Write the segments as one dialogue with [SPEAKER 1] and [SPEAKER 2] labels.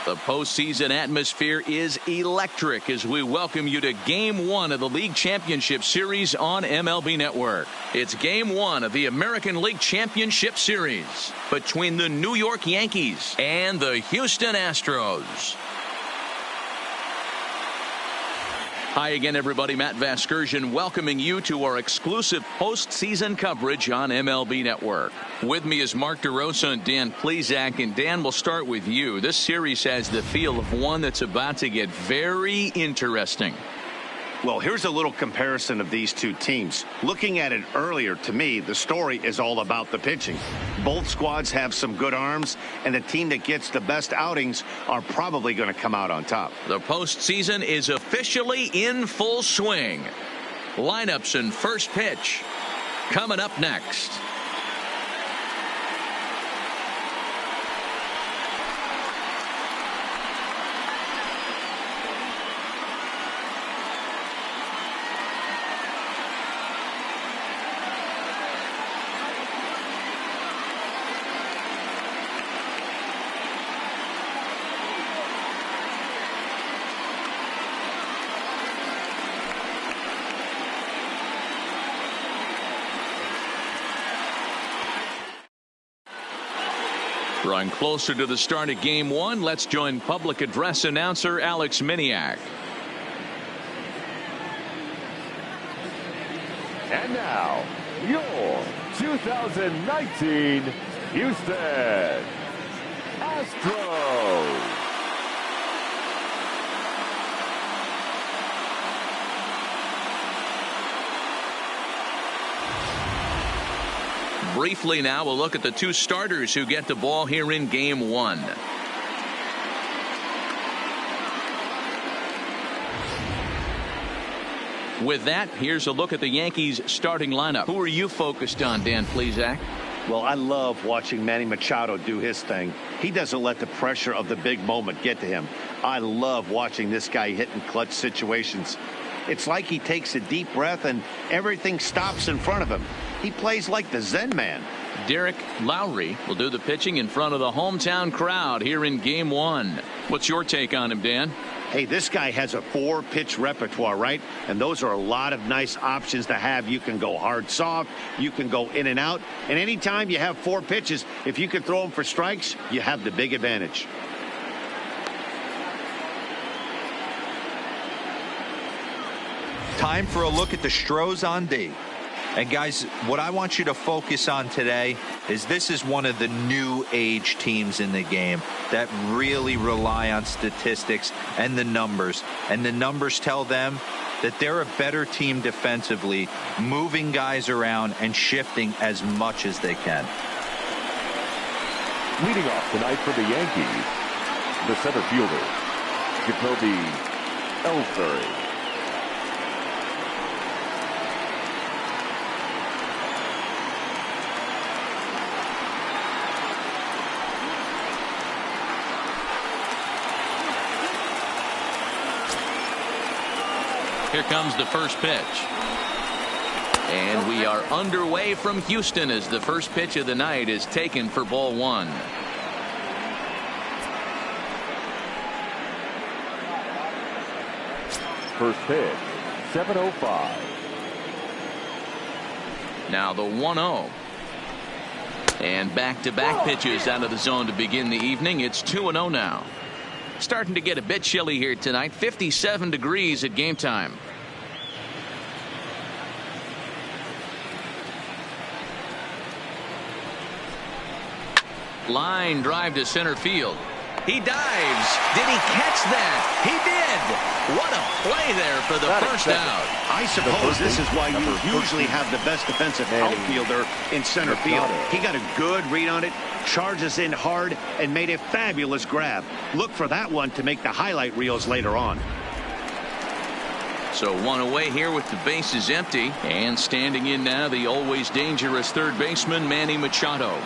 [SPEAKER 1] The postseason atmosphere is electric as we welcome you to Game 1 of the League Championship Series on MLB Network. It's Game 1 of the American League Championship Series between the New York Yankees and the Houston Astros. Hi again, everybody. Matt Vasgersian welcoming you to our exclusive postseason coverage on MLB Network. With me is Mark DeRosa and Dan Plesac. And Dan, we'll start with you. This series has the feel of one that's about to get very interesting.
[SPEAKER 2] Well, here's a little comparison of these two teams. Looking at it earlier, to me, the story is all about the pitching. Both squads have some good arms, and the team that gets the best outings are probably going to come out on top.
[SPEAKER 1] The postseason is officially in full swing. Lineups and first pitch coming up next. Drawing closer to the start of Game 1, let's join public address announcer Alex Miniak.
[SPEAKER 3] And now, your 2019 Houston Astros.
[SPEAKER 1] Briefly now, we'll look at the two starters who get the ball here in Game 1. With that, here's a look at the Yankees starting lineup. Who are you focused on, Dan Plesac?
[SPEAKER 2] Well, I love watching Manny Machado do his thing. He doesn't let the pressure of the big moment get to him. I love watching this guy hit in clutch situations. It's like he takes a deep breath and everything stops in front of him. He plays like the Zen man.
[SPEAKER 1] Derek Lowry will do the pitching in front of the hometown crowd here in Game 1. What's your take on him, Dan?
[SPEAKER 2] Hey, this guy has a 4-pitch repertoire, right? And those are a lot of nice options to have. You can go hard, soft. You can go in and out. And anytime you have 4 pitches, if you can throw them for strikes, you have the big advantage.
[SPEAKER 4] Time for a look at the Stros on D. And guys, what I want you to focus on today is this is one of the new age teams in the game that really rely on statistics and the numbers. And the numbers tell them that they're a better team defensively, moving guys around and shifting as much as they can.
[SPEAKER 3] Leading off tonight for the Yankees, the center fielder, Jacoby Ellsbury.
[SPEAKER 1] Here comes the first pitch. And we are underway from Houston as the first pitch of the night is taken for ball 1.
[SPEAKER 3] First pitch, 7:05.
[SPEAKER 1] Now the 1-0. And back-to-back pitches out of the zone to begin the evening. It's 2-0 now. Starting to get a bit chilly here tonight. 57 degrees at game time. Line drive to center field. He dives. Did he catch that? He did. What a play there for the first out.
[SPEAKER 2] I suppose this is why you usually have the best defensive outfielder in center field. He got a good read on it, charges in hard, and made a fabulous grab. Look for that one to make the highlight reels later on.
[SPEAKER 1] So one away here with the bases empty. And standing in now, the always dangerous third baseman, Manny Machado.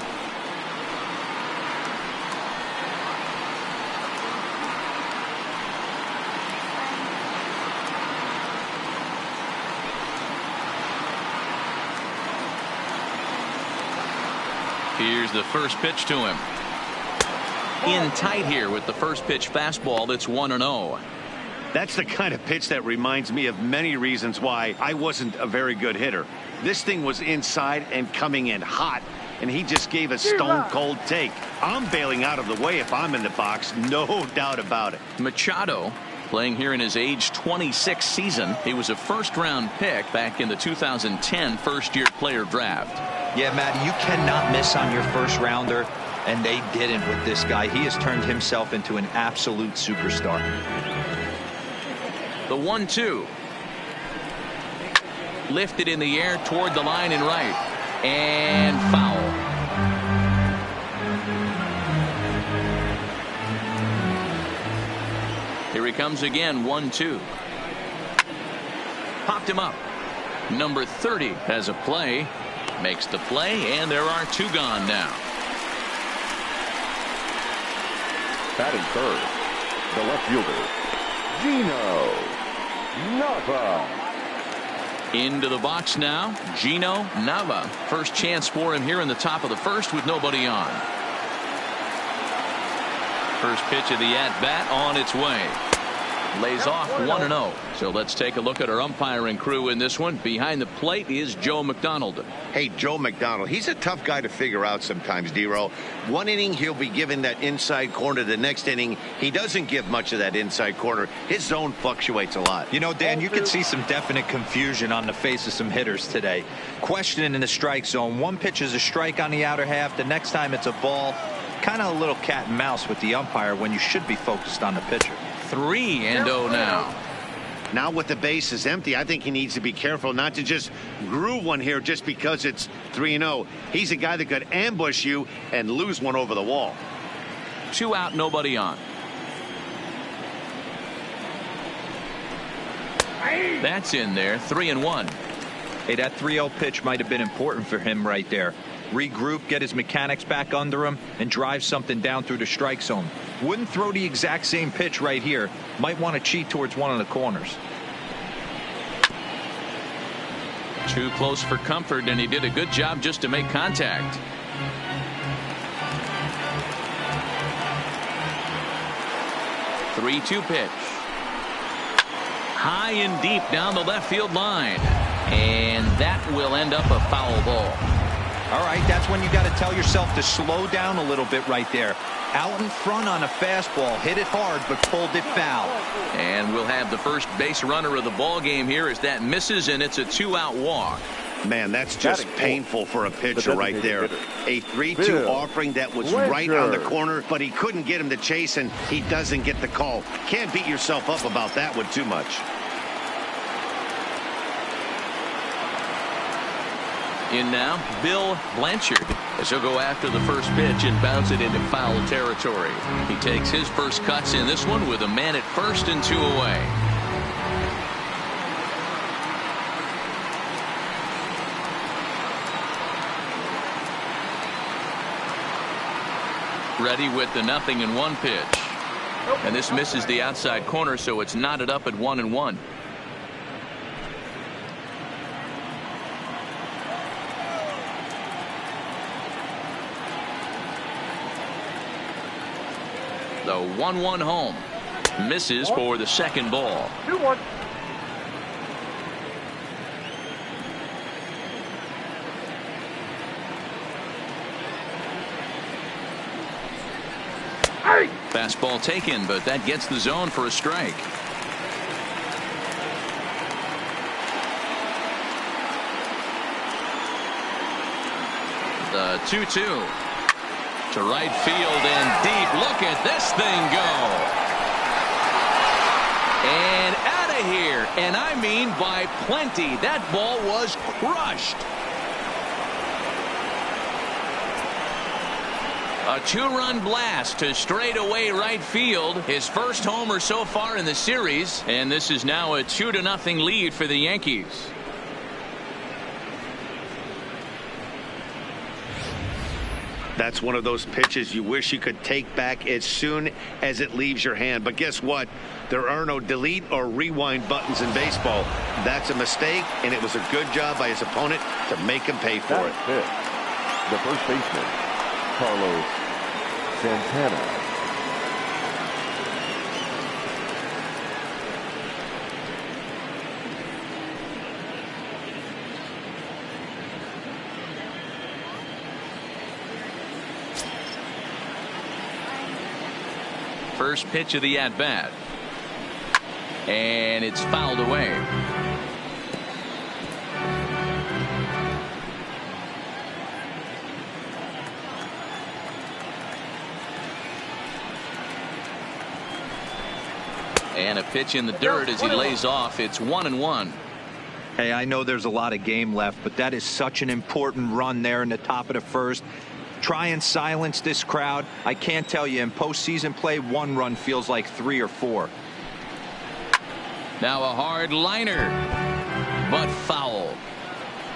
[SPEAKER 1] Here's the first pitch to him. in tight here with the first pitch fastball that's 1-0.
[SPEAKER 2] That's the kind of pitch that reminds me of many reasons why I wasn't a very good hitter. This thing was inside and coming in hot, and he just gave a stone-cold take. I'm bailing out of the way if I'm in the box, no doubt about it.
[SPEAKER 1] Machado playing here in his age 26 season. He was a first-round pick back in the 2010 first-year player draft.
[SPEAKER 4] Yeah, Matt, you cannot miss on your first rounder, and they didn't with this guy. He has turned himself into an absolute superstar.
[SPEAKER 1] The 1-2. Lifted in the air toward the line and right. And foul. Here he comes again, 1-2. Popped him up. Number 30 has a play. Makes the play, and there are two gone now.
[SPEAKER 3] Batting third, the left fielder, Gino Nava.
[SPEAKER 1] Into the box now, Gino Nava. First chance for him here in the top of the first with nobody on. First pitch of the at-bat on its way. Lays off 1-0. So let's take a look at our umpiring crew in this one. Behind the plate is Joe McDonald.
[SPEAKER 2] Hey, Joe McDonald, he's a tough guy to figure out sometimes, D-Row. One inning, he'll be given that inside corner. The next inning, he doesn't give much of that inside corner. His zone fluctuates a lot.
[SPEAKER 4] You know, Dan, you can see some definite confusion on the face of some hitters today. Questioning in the strike zone. One pitch is a strike on the outer half. The next time it's a ball. Kind of a little cat and mouse with the umpire when you should be focused on the pitcher.
[SPEAKER 1] 3-0 now.
[SPEAKER 2] Now with the bases empty, I think he needs to be careful not to just groove one here just because it's 3-0. He's a guy that could ambush you and lose one over the wall.
[SPEAKER 1] 2 out, nobody on. That's in there, 3-1.
[SPEAKER 4] Hey, that 3-0 pitch might have been important for him right there. Regroup, get his mechanics back under him, and drive something down through the strike zone. Wouldn't throw the exact same pitch right here. Might want to cheat towards one of the corners.
[SPEAKER 1] Too close for comfort, and he did a good job just to make contact. The 3-2 pitch. High and deep down the left field line. And that will end up a foul ball.
[SPEAKER 4] All right, that's when you got to tell yourself to slow down a little bit right there. Out in front on a fastball, hit it hard, but pulled it foul.
[SPEAKER 1] And we'll have the first base runner of the ball game here as that misses, and it's a 2-out walk.
[SPEAKER 2] Man, that's just painful for a pitcher right there. A 3-2 offering that was right on the corner, but he couldn't get him to chase, and he doesn't get the call. Can't beat yourself up about that one too much.
[SPEAKER 1] In now, Bill Blanchard, as he'll go after the first pitch and bounce it into foul territory. He takes his first cuts in this one with a man at first and 2 away. Ready with the 0-1 pitch. And this misses the outside corner, so it's knotted up at 1-1. The 1-1 home. Misses for the second ball.
[SPEAKER 5] 2-1.
[SPEAKER 1] Fastball taken, but that gets the zone for a strike. The 2-2. To right field and deep. Look at this thing go. And out of here. And I mean by plenty. That ball was crushed. A 2-run blast to straightaway right field. His first homer so far in the series. And this is now a 2-0 lead for the Yankees.
[SPEAKER 2] That's one of those pitches you wish you could take back as soon as it leaves your hand. But guess what? There are no delete or rewind buttons in baseball. That's a mistake, and it was a good job by his opponent to make him pay for it.
[SPEAKER 3] The first baseman, Carlos Santana.
[SPEAKER 1] First pitch of the at-bat. And it's fouled away. And a pitch in the dirt as he lays off. It's 1-1.
[SPEAKER 4] Hey, I know there's a lot of game left, but that is such an important run there in the top of the first. Try and silence this crowd. I can't tell you, in postseason play, one run feels like 3 or 4.
[SPEAKER 1] Now a hard liner, but foul.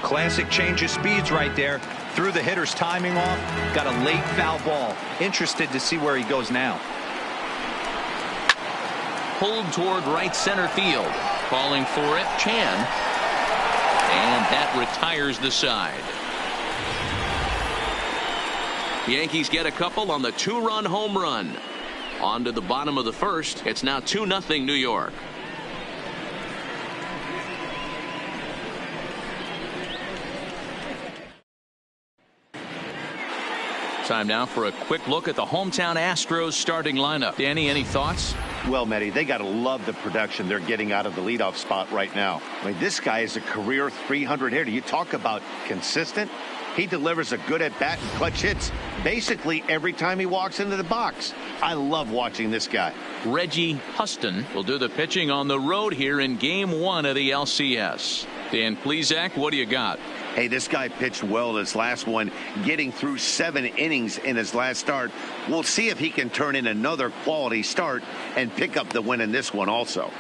[SPEAKER 4] Classic change of speeds right there. Threw the hitter's timing off. Got a late foul ball. Interested to see where he goes now.
[SPEAKER 1] Pulled toward right center field. Calling for it, Chan. And that retires the side. Yankees get a couple on the 2-run home run. On to the bottom of the first. It's now 2-0 New York. Time now for a quick look at the hometown Astros starting lineup. Danny, any thoughts?
[SPEAKER 2] Well, Matty, they got to love the production they're getting out of the leadoff spot right now. I mean, this guy is a career 300 hitter. You talk about consistent. He delivers a good at-bat and clutch hits basically every time he walks into the box. I love watching this guy.
[SPEAKER 1] Reggie Huston will do the pitching on the road here in Game 1 of the LCS. Dan Plesac, what do you got?
[SPEAKER 2] Hey, this guy pitched well in his last one, getting through 7 innings in his last start. We'll see if he can turn in another quality start and pick up the win in this one also.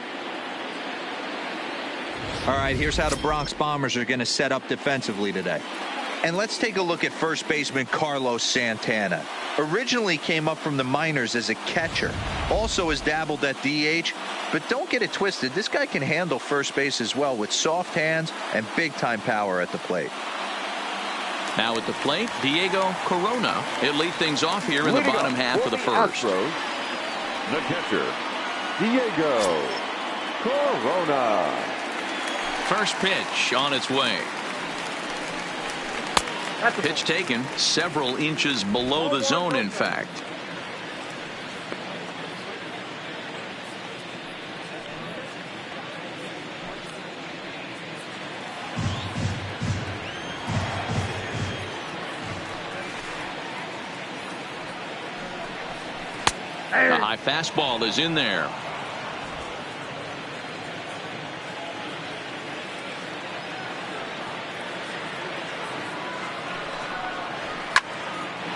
[SPEAKER 4] All right, here's how the Bronx Bombers are going to set up defensively today. And let's take a look at first baseman Carlos Santana. Originally came up from the minors as a catcher. Also has dabbled at DH. But don't get it twisted. This guy can handle first base as well with soft hands and big-time power at the plate.
[SPEAKER 1] Now at the plate, Diego Corona. He'll lead things off here in the bottom half of the first.
[SPEAKER 3] Astros, the catcher, Diego Corona.
[SPEAKER 1] First pitch on its way. Pitch taken several inches below the zone, in fact. The high fastball is in there.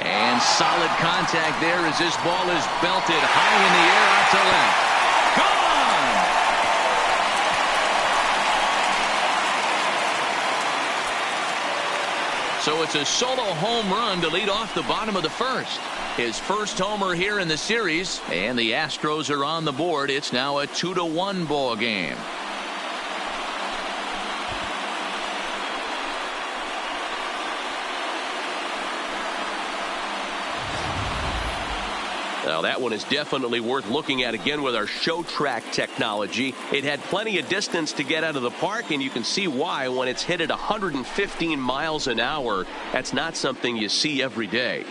[SPEAKER 1] And solid contact there as this ball is belted high in the air out to left. Gone! So it's a solo home run to lead off the bottom of the first. His first homer here in the series, and the Astros are on the board. It's now a 2-1 ball game. Now that one is definitely worth looking at again with our show track technology. It had plenty of distance to get out of the park, and you can see why when it's hit at 115 miles an hour. That's not something you see every day.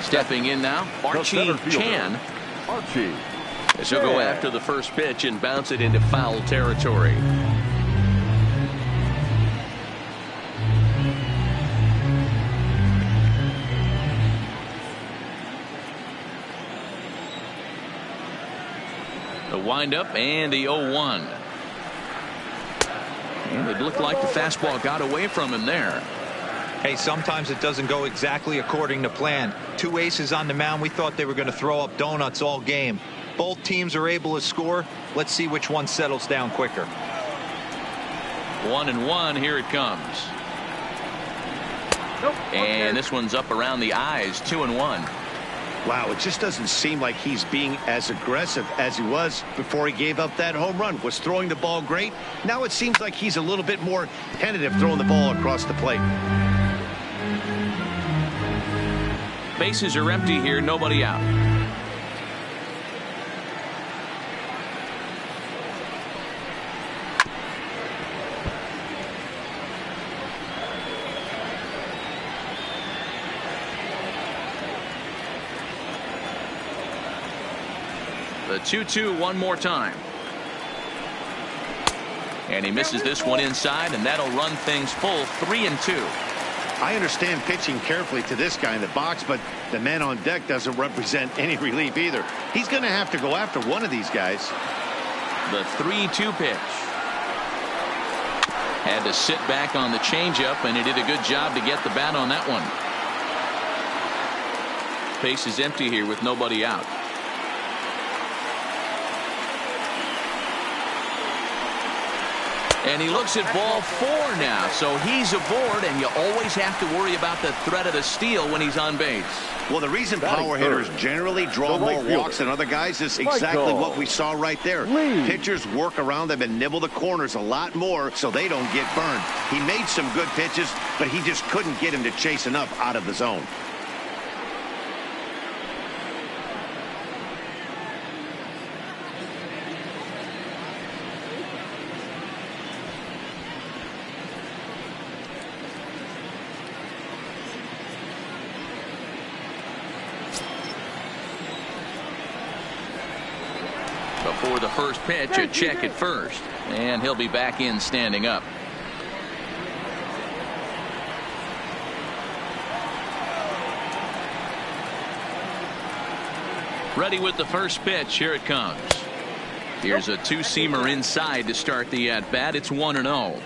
[SPEAKER 1] Stepping in now, Archie Chan.
[SPEAKER 3] Archie.
[SPEAKER 1] As he'll go after the first pitch and bounce it into foul territory. The windup and the 0-1. And it looked like the fastball got away from him there.
[SPEAKER 4] Hey, sometimes it doesn't go exactly according to plan. 2 aces on the mound. We thought they were going to throw up donuts all game. Both teams are able to score. Let's see which one settles down quicker.
[SPEAKER 1] 1-1. Here it comes. And this one's up around the eyes. 2-1.
[SPEAKER 2] Wow, it just doesn't seem like he's being as aggressive as he was before he gave up that home run. Was throwing the ball great. Now it seems like he's a little bit more tentative throwing the ball across the plate.
[SPEAKER 1] Bases are empty here. Nobody out. The 2-2 one more time. And he misses this one inside, and that'll run things full 3-2.
[SPEAKER 2] I understand pitching carefully to this guy in the box, but the man on deck doesn't represent any relief either. He's going to have to go after one of these guys.
[SPEAKER 1] The 3-2 pitch. Had to sit back on the changeup, and he did a good job to get the bat on that one. Base is empty here with nobody out. And he looks at ball 4 now, so he's aboard, and you always have to worry about the threat of the steal when he's on base.
[SPEAKER 2] Well, the reason power hitters generally draw more walks than other guys is exactly what we saw right there. Pitchers work around them and nibble the corners a lot more so they don't get burned. He made some good pitches, but he just couldn't get him to chase enough out of the zone.
[SPEAKER 1] Before the first pitch, a check at first, and he'll be back in standing up. Ready with the first pitch. Here it comes. Here's a two-seamer inside to start the at-bat. It's 1-0.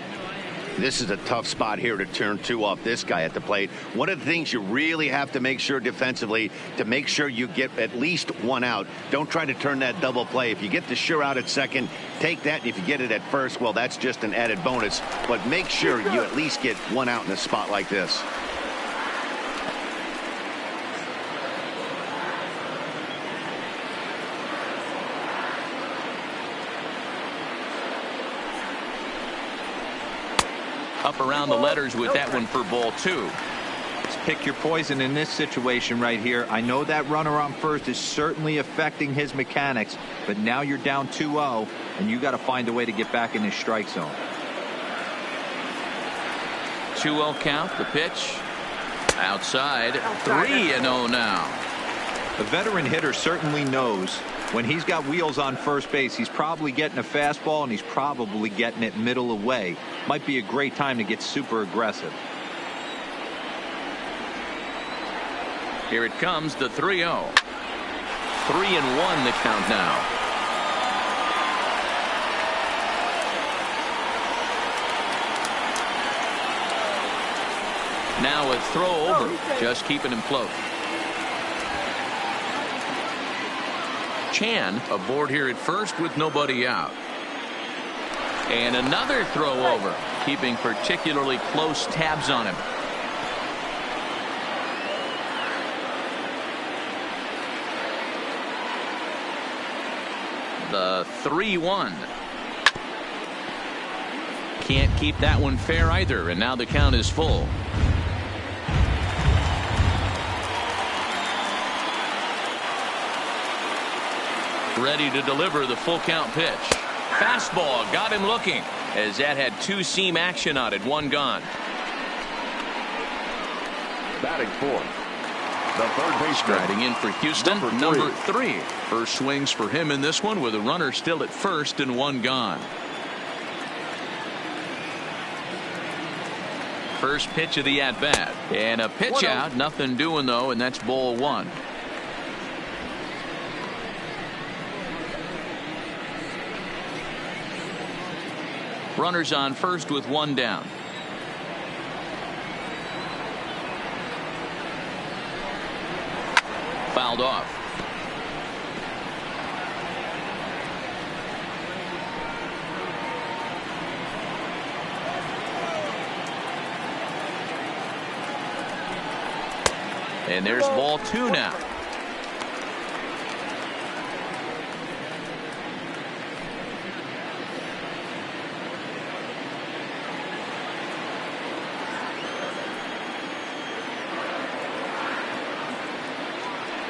[SPEAKER 2] This is a tough spot here to turn 2 off this guy at the plate. One of the things you really have to make sure defensively to make sure you get at least 1 out. Don't try to turn that double play. If you get the sure out at second, take that. And if you get it at first, well, that's just an added bonus. But make sure you at least get 1 out in a spot like this.
[SPEAKER 1] Up around the letters with that one for ball 2.
[SPEAKER 4] Just pick your poison in this situation right here. I know that runner on first is certainly affecting his mechanics, but now you're down 2-0, and you got to find a way to get back in his strike zone.
[SPEAKER 1] 2-0 count. The pitch outside. 3-0 now.
[SPEAKER 4] A veteran hitter certainly knows when he's got wheels on first base, he's probably getting a fastball, and he's probably getting it middle away. Might be a great time to get super aggressive.
[SPEAKER 1] Here it comes, the 3-0. 3-1 the count now. Now a throw over, just keeping him close. Chan aboard here at first with nobody out. And another throw over, keeping particularly close tabs on him. The 3-1. Can't keep that one fair either, and now the count is full. Ready to deliver the full count pitch. Fastball got him looking, as that had two-seam action on it. 1 gone.
[SPEAKER 3] Batting fourth, the third baseman.
[SPEAKER 1] Striding in for Houston, number 3. First swings for him in this one with a runner still at first and 1 gone. First pitch of the at-bat. And a pitch out. Nothing doing, though, and that's ball 1. Runners on first with 1 down. Fouled off. And there's ball 2 now.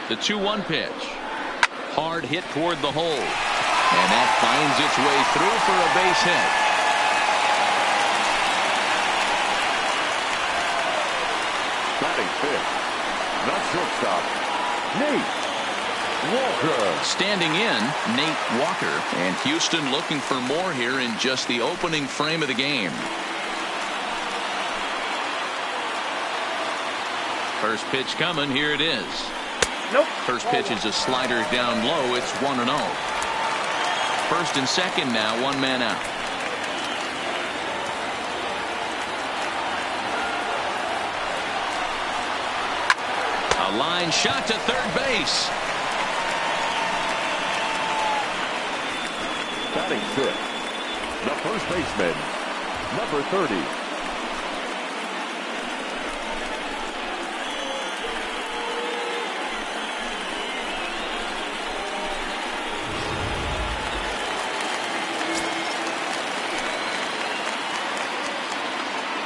[SPEAKER 1] The 2-1 pitch. Hard hit toward the hole. And that finds its way through for a base hit.
[SPEAKER 3] Batting fifth, the shortstop, Nate. Walker.
[SPEAKER 1] Standing in, Nate Walker. And Houston looking for more here in just the opening frame of the game. First pitch coming. Here it is.
[SPEAKER 5] Nope.
[SPEAKER 1] First pitch is a slider down low. It's 1-0. First and second now, one man out. A line shot to third base.
[SPEAKER 3] Batting fifth, the first baseman, number 30.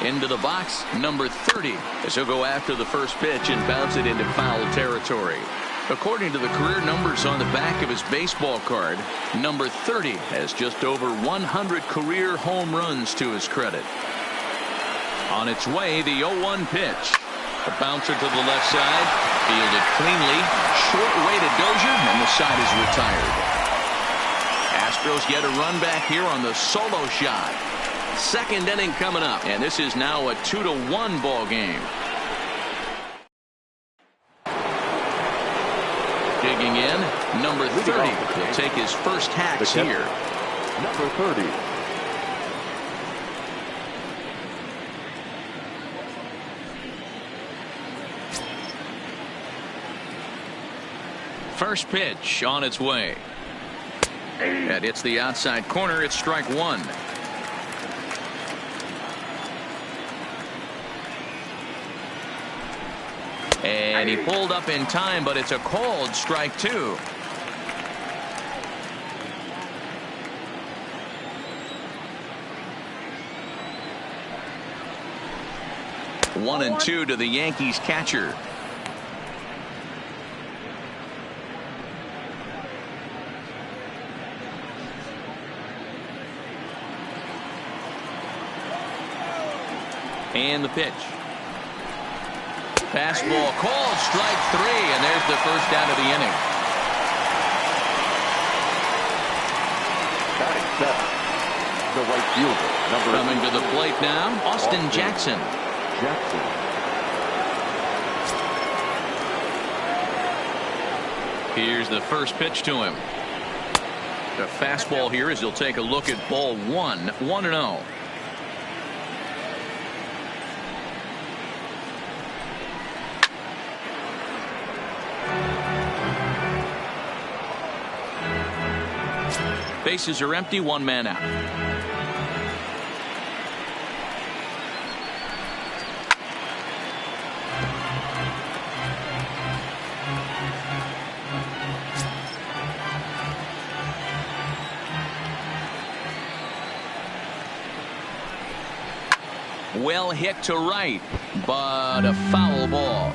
[SPEAKER 1] Into the box, number 30, as he'll go after the first pitch and bounce it into foul territory. According to the career numbers on the back of his baseball card, number 30 has just over 100 career home runs to his credit. On its way, the 0-1 pitch. A bouncer to the left side, fielded cleanly, short way to Dozier, and the side is retired. Astros get a run back here on the solo shot. Second inning coming up, and this is now a 2-1 ball game. Digging in, number 30 will take his first hacks here.
[SPEAKER 3] Number 30.
[SPEAKER 1] First pitch on its way. That hits the outside corner. It's strike one. And he pulled up in time, but it's a called strike two. One and two to the Yankees catcher. And the pitch. Fastball called strike three, and there's the first out of the inning.
[SPEAKER 3] Batting seventh, the right fielder, number
[SPEAKER 1] Coming to the plate now, Austin Jackson. Here's the first pitch to him. The fastball here as he'll take a look at ball one, 1-0. Bases are empty, one man out. Well hit to right, but a foul ball.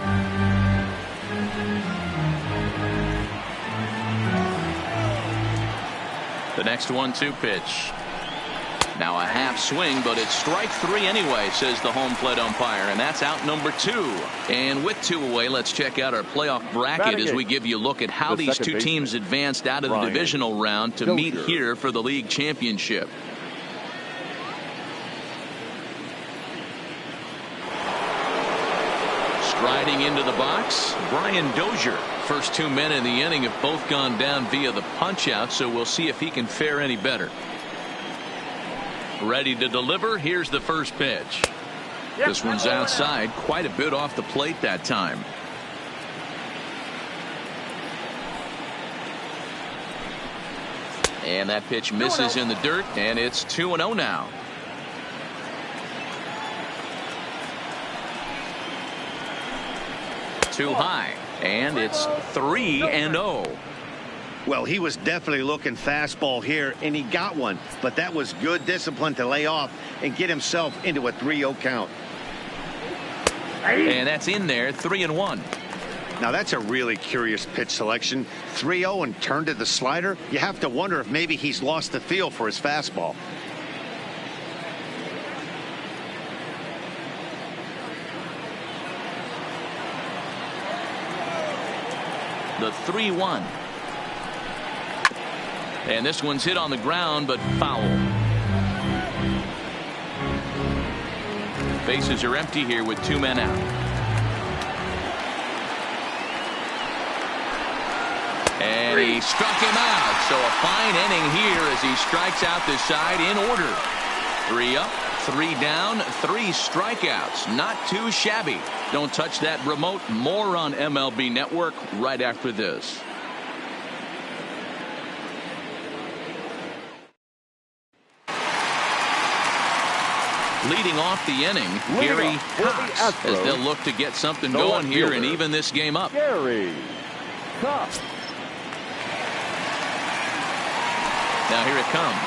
[SPEAKER 1] The next 1-2 pitch. Now a half swing, but it's strike three anyway, says the home plate umpire, and that's out number two. And with two away, let's check out our playoff bracket as we give you a look at how these two teams advanced out of the divisional round to meet here for the league championship. Striding into the box, Brian Dozier. First two men in the inning have both gone down via the punch out, so we'll see if he can fare any better. Ready to deliver. Here's the first pitch. This one's outside, quite a bit off the plate that time. And that pitch misses in the dirt, and it's 2-0 now. Too high, and it's 3-0.
[SPEAKER 2] Well, he was definitely looking fastball here, and he got one, but that was good discipline to lay off and get himself into a 3-0 count.
[SPEAKER 1] And that's in there, 3-1.
[SPEAKER 2] Now that's a really curious pitch selection. 3-0 and turned to the slider. You have to wonder if maybe he's lost the feel for his fastball.
[SPEAKER 1] The 3-1. And this one's hit on the ground, but foul. Bases are empty here with 2 men out. And he struck him out. So a fine inning here as he strikes out this side in order. 3 up, 3 down, 3 strikeouts. Not too shabby. Don't touch that remote. More on MLB Network right after this. Leading off the inning, Gary Cox, as they'll look to get something going here and even this game up.
[SPEAKER 3] Gary Cox.
[SPEAKER 1] Now here it comes.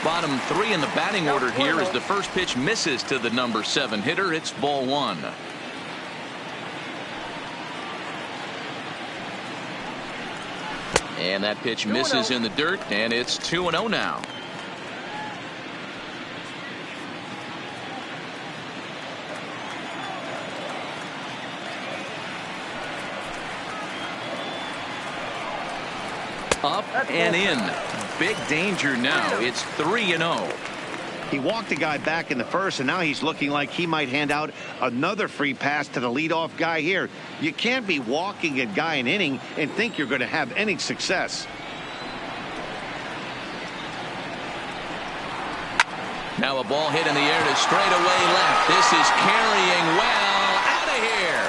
[SPEAKER 1] Bottom 3 in the batting order here as the first pitch misses to the number 7 hitter. It's ball 1. And that pitch misses in the dirt, and it's 2-0 now. Up and in. Big danger now. It's 3-0.
[SPEAKER 2] He walked the guy back in the first, and now he's looking like he might hand out another free pass to the leadoff guy here. You can't be walking a guy an inning and think you're going to have any success.
[SPEAKER 1] Now a ball hit in the air to straightaway left. This is carrying well. Out of here.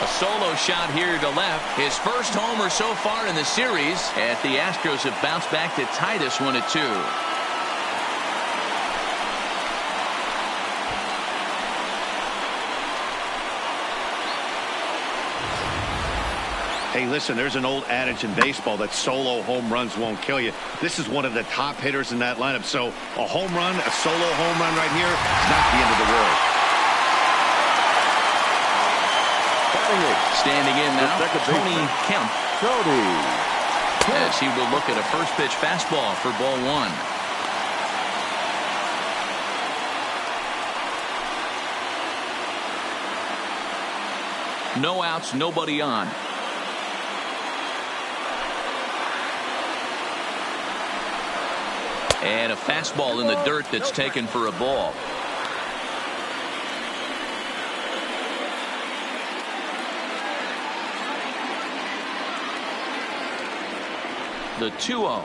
[SPEAKER 1] A solo shot here to left. His first homer so far in the series. And the Astros have bounced back to tie this one at 2.
[SPEAKER 2] Hey, listen, there's an old adage in baseball that solo home runs won't kill you. This is one of the top hitters in that lineup. So a home run, a solo home run right here is not the end of the world.
[SPEAKER 1] Standing in now, Tony Kemp. As he will look at a first pitch fastball for ball 1. No outs, nobody on. And a fastball in the dirt that's taken for a ball. The 2-0.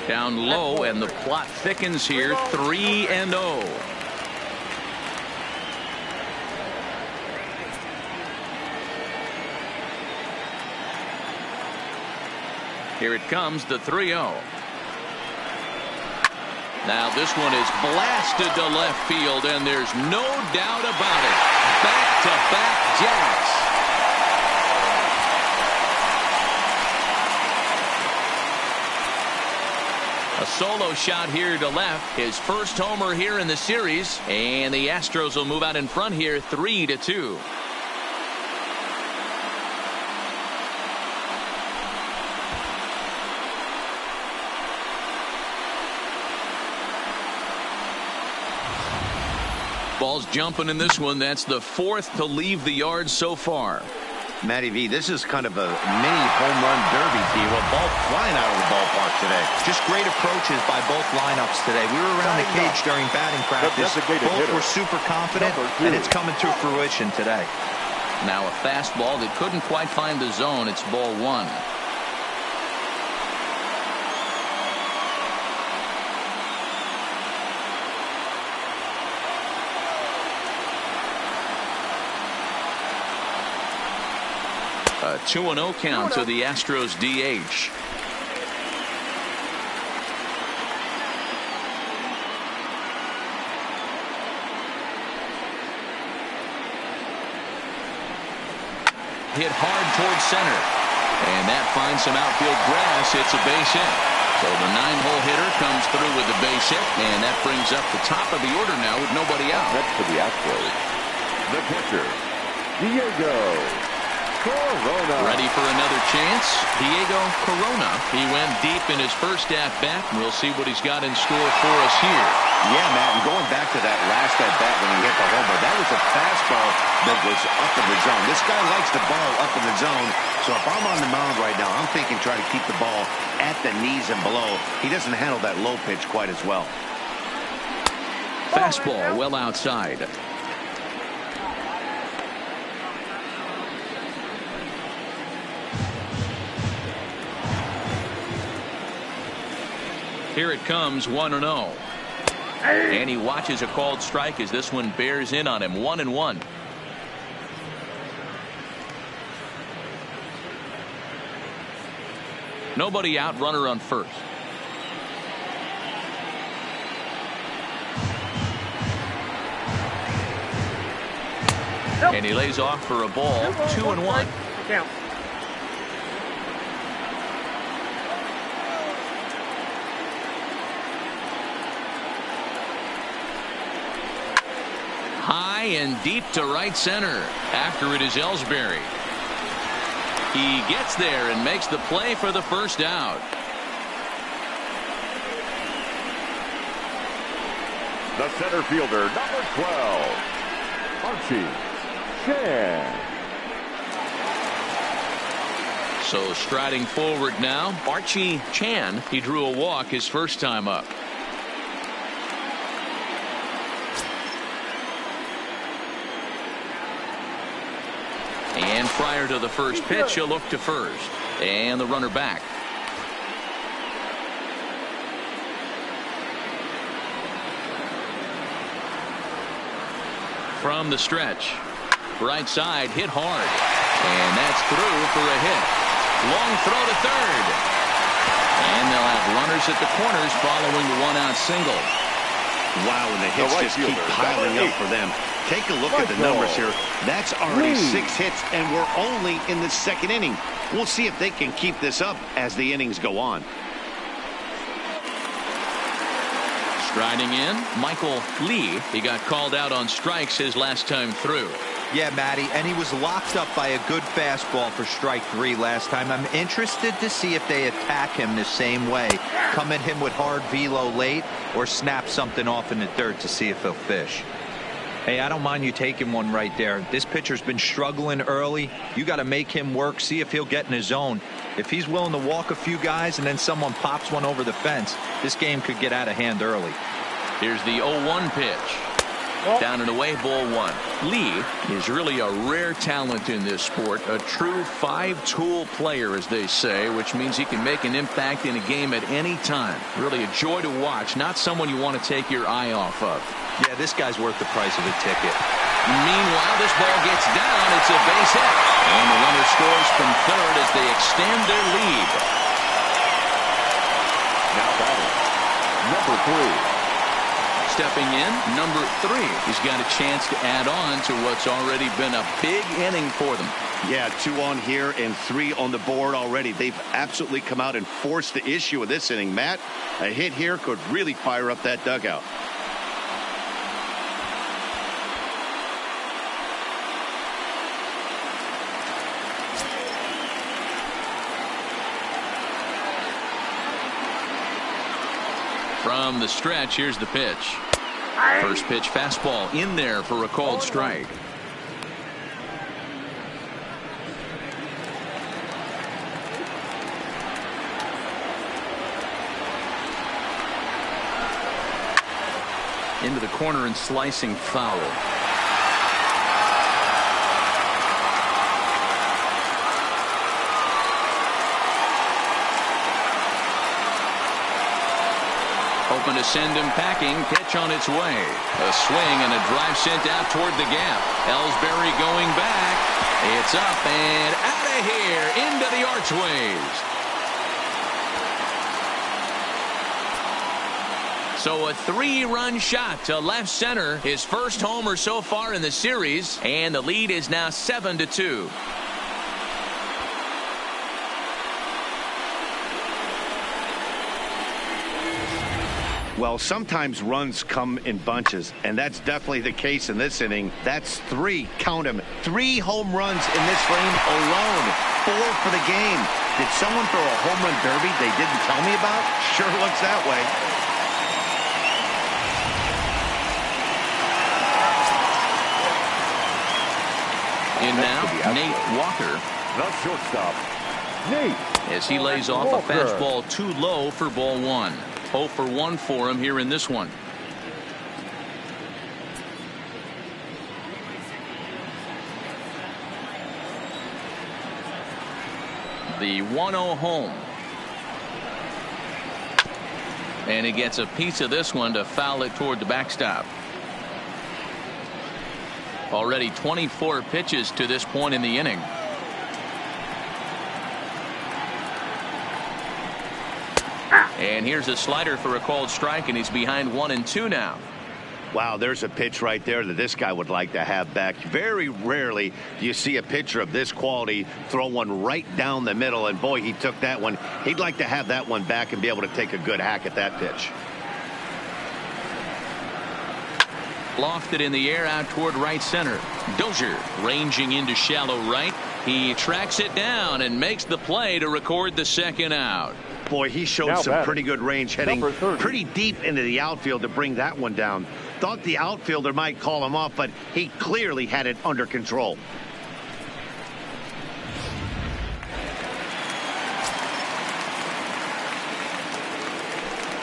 [SPEAKER 1] Down low, and the plot thickens here. 3-0. Here it comes, the 3-0. Now this one is blasted to left field, and there's no doubt about it. Back-to-back jacks. A solo shot here to left. His first homer here in the series. And the Astros will move out in front here 3-2. Ball's jumping in this one. That's the 4th to leave the yard so far.
[SPEAKER 2] Matty V, this is kind of a mini home run derby deal. A ball flying out of the ballpark today.
[SPEAKER 4] Just great approaches by both lineups today. We were around the cage during batting practice. Both were super confident, and it's coming to fruition today.
[SPEAKER 1] Now a fastball that couldn't quite find the zone. It's ball 1. A 2-0 count to the Astros DH. Hit hard towards center. And that finds some outfield grass. It's a base hit. So the 9-hole hitter comes through with the base hit. And that brings up the top of the order now with nobody out.
[SPEAKER 3] Next for the Astros, the pitcher, Diego Corona.
[SPEAKER 1] Ready for another chance? Diego Corona. He went deep in his first at-bat. We'll see what he's got in store for us here.
[SPEAKER 2] Yeah, Matt, and going back to that last at-bat when he hit the homer, that was a fastball that was up in the zone. This guy likes the ball up in the zone, so if I'm on the mound right now, I'm thinking try to keep the ball at the knees and below. He doesn't handle that low pitch quite as well.
[SPEAKER 1] Fastball well outside. Here it comes, 1-0. And he watches a called strike as this one bears in on him. 1-1. Nobody out, runner on first. And he lays off for a ball. 2-1.
[SPEAKER 5] Count.
[SPEAKER 1] High and deep to right center. After it is Ellsbury. He gets there and makes the play for the first out.
[SPEAKER 3] The center fielder, number 12, Archie Chan.
[SPEAKER 1] So striding forward now, Archie Chan. He drew a walk his first time up. And prior to the first pitch, he'll look to first. And the runner back. From the stretch. Right side, hit hard. And that's through for a hit. Long throw to third. And they'll have runners at the corners following the one-out single.
[SPEAKER 2] Wow, and the hits just keep piling up for them. Take a look at the numbers here. That's already 6 hits, and we're only in the second inning. We'll see if they can keep this up as the innings go on.
[SPEAKER 1] Striding in, Michael Lee. He got called out on strikes his last time through.
[SPEAKER 4] Yeah, Matty, and he was locked up by a good fastball for strike 3 last time. I'm interested to see if they attack him the same way. Come at him with hard velo late or snap something off in the dirt to see if he'll fish. Hey, I don't mind you taking one right there. This pitcher's been struggling early. You got to make him work, see if he'll get in his zone. If he's willing to walk a few guys and then someone pops one over the fence, this game could get out of hand early.
[SPEAKER 1] Here's the 0-1 pitch. Down and away, ball 1. Lee is really a rare talent in this sport, a true 5-tool player, as they say, which means he can make an impact in a game at any time. Really a joy to watch, not someone you want to take your eye off of.
[SPEAKER 4] Yeah, this guy's worth the price of a ticket.
[SPEAKER 1] Meanwhile, this ball gets down. It's a base hit. And the runner scores from third as they extend their lead.
[SPEAKER 3] Now batting, number 3.
[SPEAKER 1] Stepping in, number 3. He's got a chance to add on to what's already been a big inning for them.
[SPEAKER 2] Yeah, 2 on here and 3 on the board already. They've absolutely come out and forced the issue of this inning, Matt. A hit here could really fire up that dugout.
[SPEAKER 1] From the stretch, here's the pitch. First pitch fastball in there for a called strike. Into the corner and slicing foul. Hoping to send him packing. Pitch on its way. A swing and a drive sent out toward the gap. Ellsbury going back. It's up and out of here into the archways. So a 3-run shot to left center. His first homer so far in the series. And the lead is now 7-2.
[SPEAKER 2] Well, sometimes runs come in bunches, and that's definitely the case in this inning. That's 3, count them, 3 home runs in this frame alone, 4 for the game. Did someone throw a home run derby they didn't tell me about? Sure looks that way.
[SPEAKER 1] In now, Nate Walker.
[SPEAKER 3] The shortstop, Nate
[SPEAKER 1] As he lays off a fastball too low for ball 1. 0 for 1 for him here in this one. The 1-0 home. And he gets a piece of this one to foul it toward the backstop. Already 24 pitches to this point in the inning. And here's a slider for a called strike, and he's behind 1-2 now.
[SPEAKER 2] Wow, there's a pitch right there that this guy would like to have back. Very rarely do you see a pitcher of this quality throw one right down the middle, and boy, he took that one. He'd like to have that one back and be able to take a good hack at that pitch.
[SPEAKER 1] Lofted in the air out toward right center. Dozier ranging into shallow right. He tracks it down and makes the play to record the second out.
[SPEAKER 2] Boy, he showed some pretty good range, heading pretty deep into the outfield to bring that one down. Thought the outfielder might call him off, but he clearly had it under control.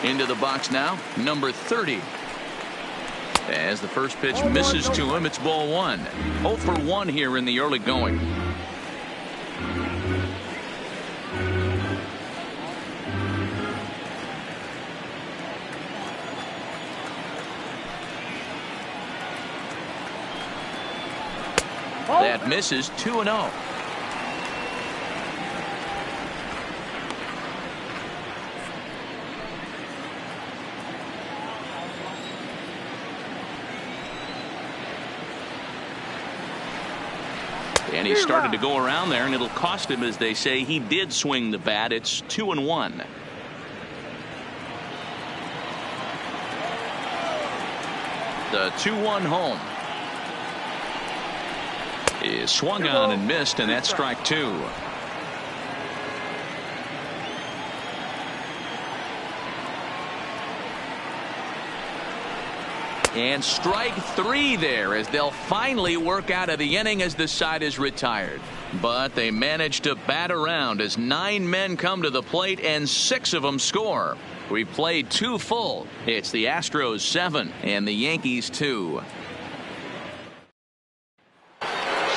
[SPEAKER 1] Into the box now, number 30. As the first pitch misses to him, it's ball 1. 0 for 1 here in the early going. That misses 2-0. And he started to go around there, and it'll cost him, as they say. He did swing the bat. It's 2-1. The 2-1 home is swung on and missed, and that's strike 2. And strike 3 there, as they'll finally work out of the inning as the side is retired. But they managed to bat around as 9 men come to the plate and 6 of them score. We've played 2 full. It's the Astros 7 and the Yankees 2.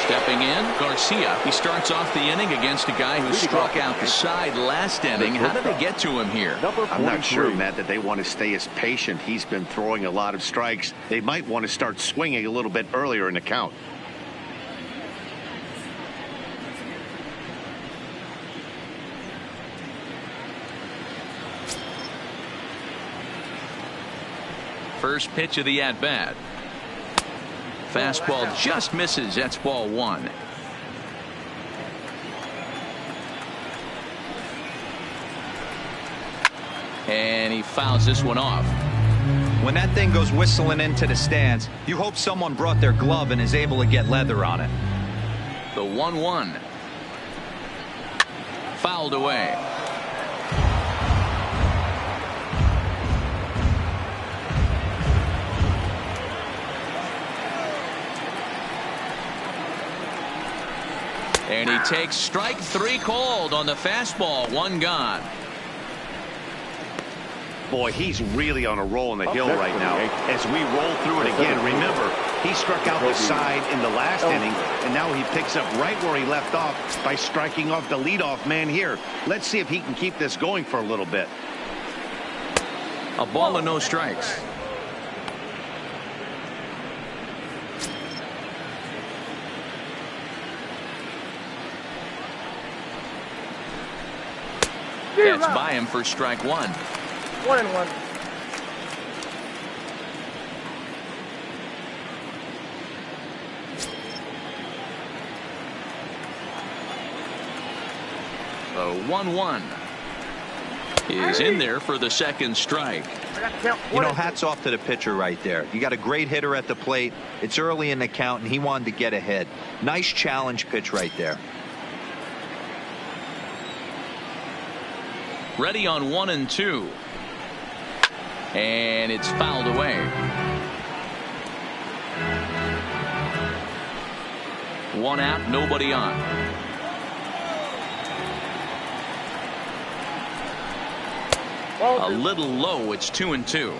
[SPEAKER 1] Stepping in, Garcia. He starts off the inning against a guy who struck out the side last inning. How did they get to him here?
[SPEAKER 2] I'm not sure, Matt, that they want to stay as patient. He's been throwing a lot of strikes. They might want to start swinging a little bit earlier in the count.
[SPEAKER 1] First pitch of the at-bat. Fastball just misses. That's ball 1. And he fouls this one off.
[SPEAKER 4] When that thing goes whistling into the stands, you hope someone brought their glove and is able to get leather on it.
[SPEAKER 1] The 1-1. Fouled away. And he takes strike 3 called on the fastball. 1 gone.
[SPEAKER 2] Boy, he's really on a roll on the hill right now. As we roll through it again, remember, he struck out the side in the last inning, and now he picks up right where he left off by striking off the leadoff man here. Let's see if he can keep this going for a little bit.
[SPEAKER 1] A ball and no strikes. That's by him for strike 1.
[SPEAKER 5] 1-1.
[SPEAKER 1] The 1-1 is in there for the second strike.
[SPEAKER 4] You know, hats off to the pitcher right there. You got a great hitter at the plate. It's early in the count, and he wanted to get ahead. Nice challenge pitch right there.
[SPEAKER 1] Ready on 1-2. And it's fouled away. One out, nobody on. A little low. It's 2-2.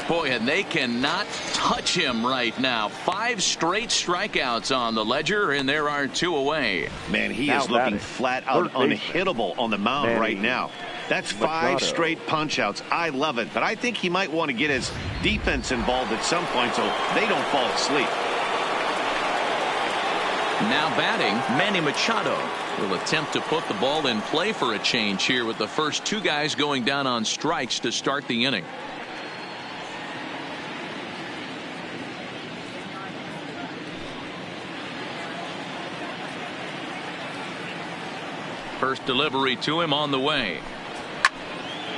[SPEAKER 1] Boy, and they cannot touch him right now. 5 straight strikeouts on the ledger, and there are 2 away.
[SPEAKER 2] Man, he is looking flat out unhittable on the mound right now. That's 5 straight punch-outs. I love it, but I think he might want to get his defense involved at some point so they don't fall asleep.
[SPEAKER 1] Now batting, Manny Machado will attempt to put the ball in play for a change here with the first 2 guys going down on strikes to start the inning. First delivery to him on the way.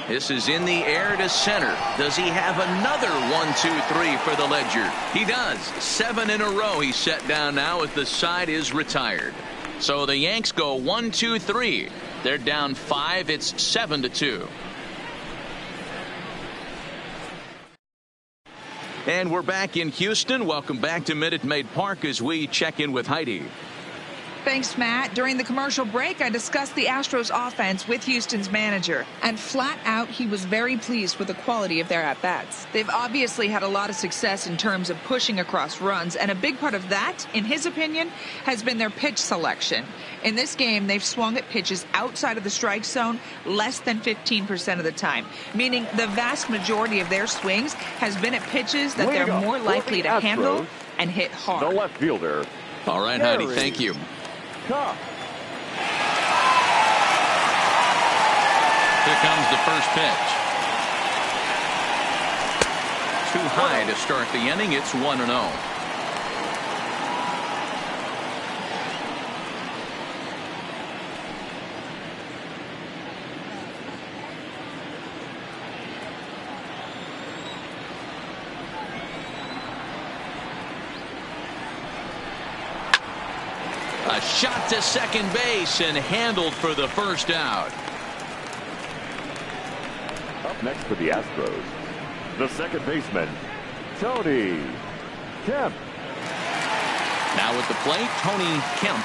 [SPEAKER 1] This is in the air to center. Does he have another 1-2-3 for the ledger? He does. 7 in a row he's set down now as the side is retired. So the Yanks go 1-2-3. They're down 5. It's 7-2. And we're back in Houston. Welcome back to Minute Maid Park as we check in with Heidi.
[SPEAKER 5] Thanks, Matt. During the commercial break, I discussed the Astros offense with Houston's manager, and flat out, he was very pleased with the quality of their at-bats. They've obviously had a lot of success in terms of pushing across runs, and a big part of that, in his opinion, has been their pitch selection. In this game, they've swung at pitches outside of the strike zone less than 15% of the time, meaning the vast majority of their swings has been at pitches that they're more likely to handle and hit hard.
[SPEAKER 3] The left fielder.
[SPEAKER 1] All right, Heidi, thank you. Here comes the first pitch. Too high to start the inning. It's 1-0. A shot to second base and handled for the first out.
[SPEAKER 3] Up next for the Astros, the second baseman, Tony Kemp.
[SPEAKER 1] Now at the plate, Tony Kemp.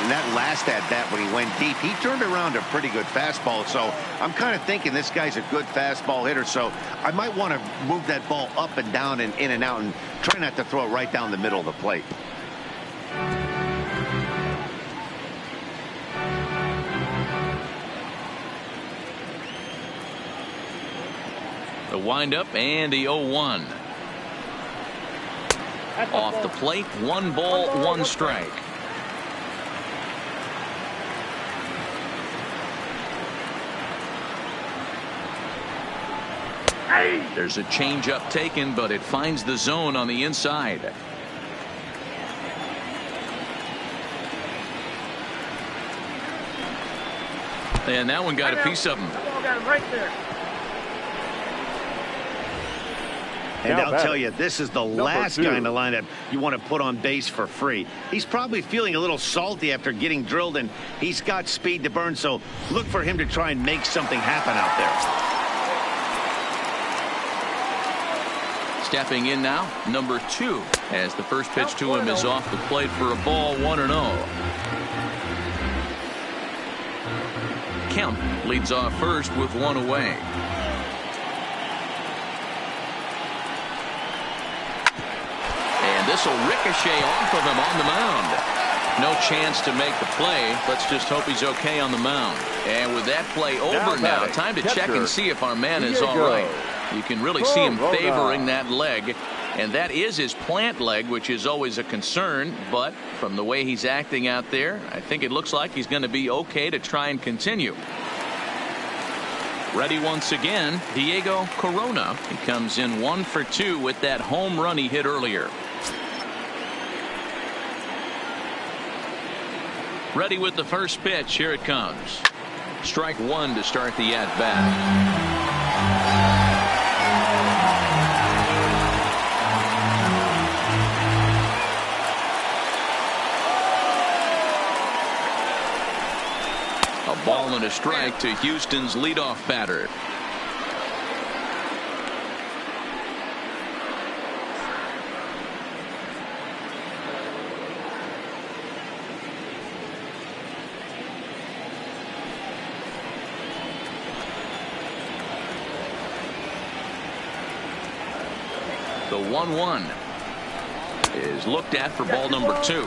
[SPEAKER 2] And that last at-bat when he went deep, he turned around a pretty good fastball. So I'm kind of thinking this guy's a good fastball hitter. So I might want to move that ball up and down and in and out and try not to throw it right down the middle of the plate.
[SPEAKER 1] The windup and the 0-1. Off the plate, 1 ball, 1 strike. There's a changeup taken, but it finds the zone on the inside. And that one got a piece of him.
[SPEAKER 2] Right there. And I'll tell you, this is the last guy in the lineup you want to put on base for free. He's probably feeling a little salty after getting drilled, and he's got speed to burn, so look for him to try and make something happen out there.
[SPEAKER 1] Stepping in now, number 2, as the first pitch to him is off the plate for a ball, 1-0. Kemp leads off first with 1 away. This will ricochet off of him on the mound. No chance to make the play. Let's just hope he's okay on the mound. And with that play over now, time to check and see if our man is all right. You can really see him favoring that leg. And that is his plant leg, which is always a concern. But from the way he's acting out there, I think it looks like he's going to be okay to try and continue. Ready once again, Diego Corona. He comes in 1 for 2 with that home run he hit earlier. Ready with the first pitch. Here it comes. Strike one to start the at-bat. A ball and a strike to Houston's leadoff batter. The 1-1 is looked at for ball number 2.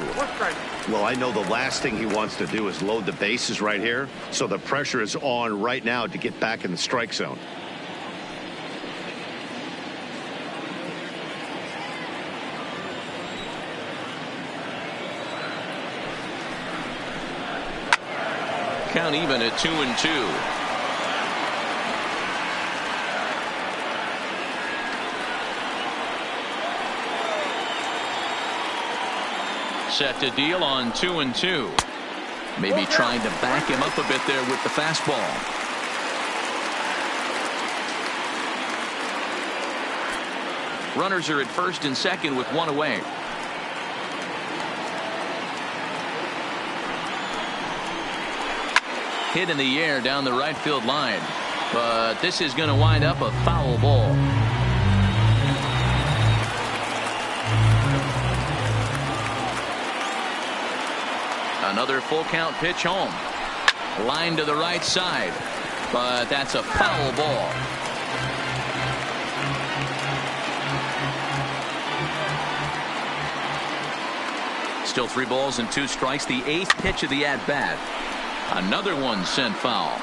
[SPEAKER 2] Well, I know the last thing he wants to do is load the bases right here, so the pressure is on right now to get back in the strike zone.
[SPEAKER 1] Count even at 2-2. Set to deal on 2-2. Maybe trying to back him up a bit there with the fastball. Runners are at first and second with one away. Hit in the air down the right field line, but this is going to wind up a foul ball. Another full count pitch home. Line to the right side, but that's a foul ball. Still 3 balls and 2 strikes. The 8th pitch of the at-bat. Another one sent foul.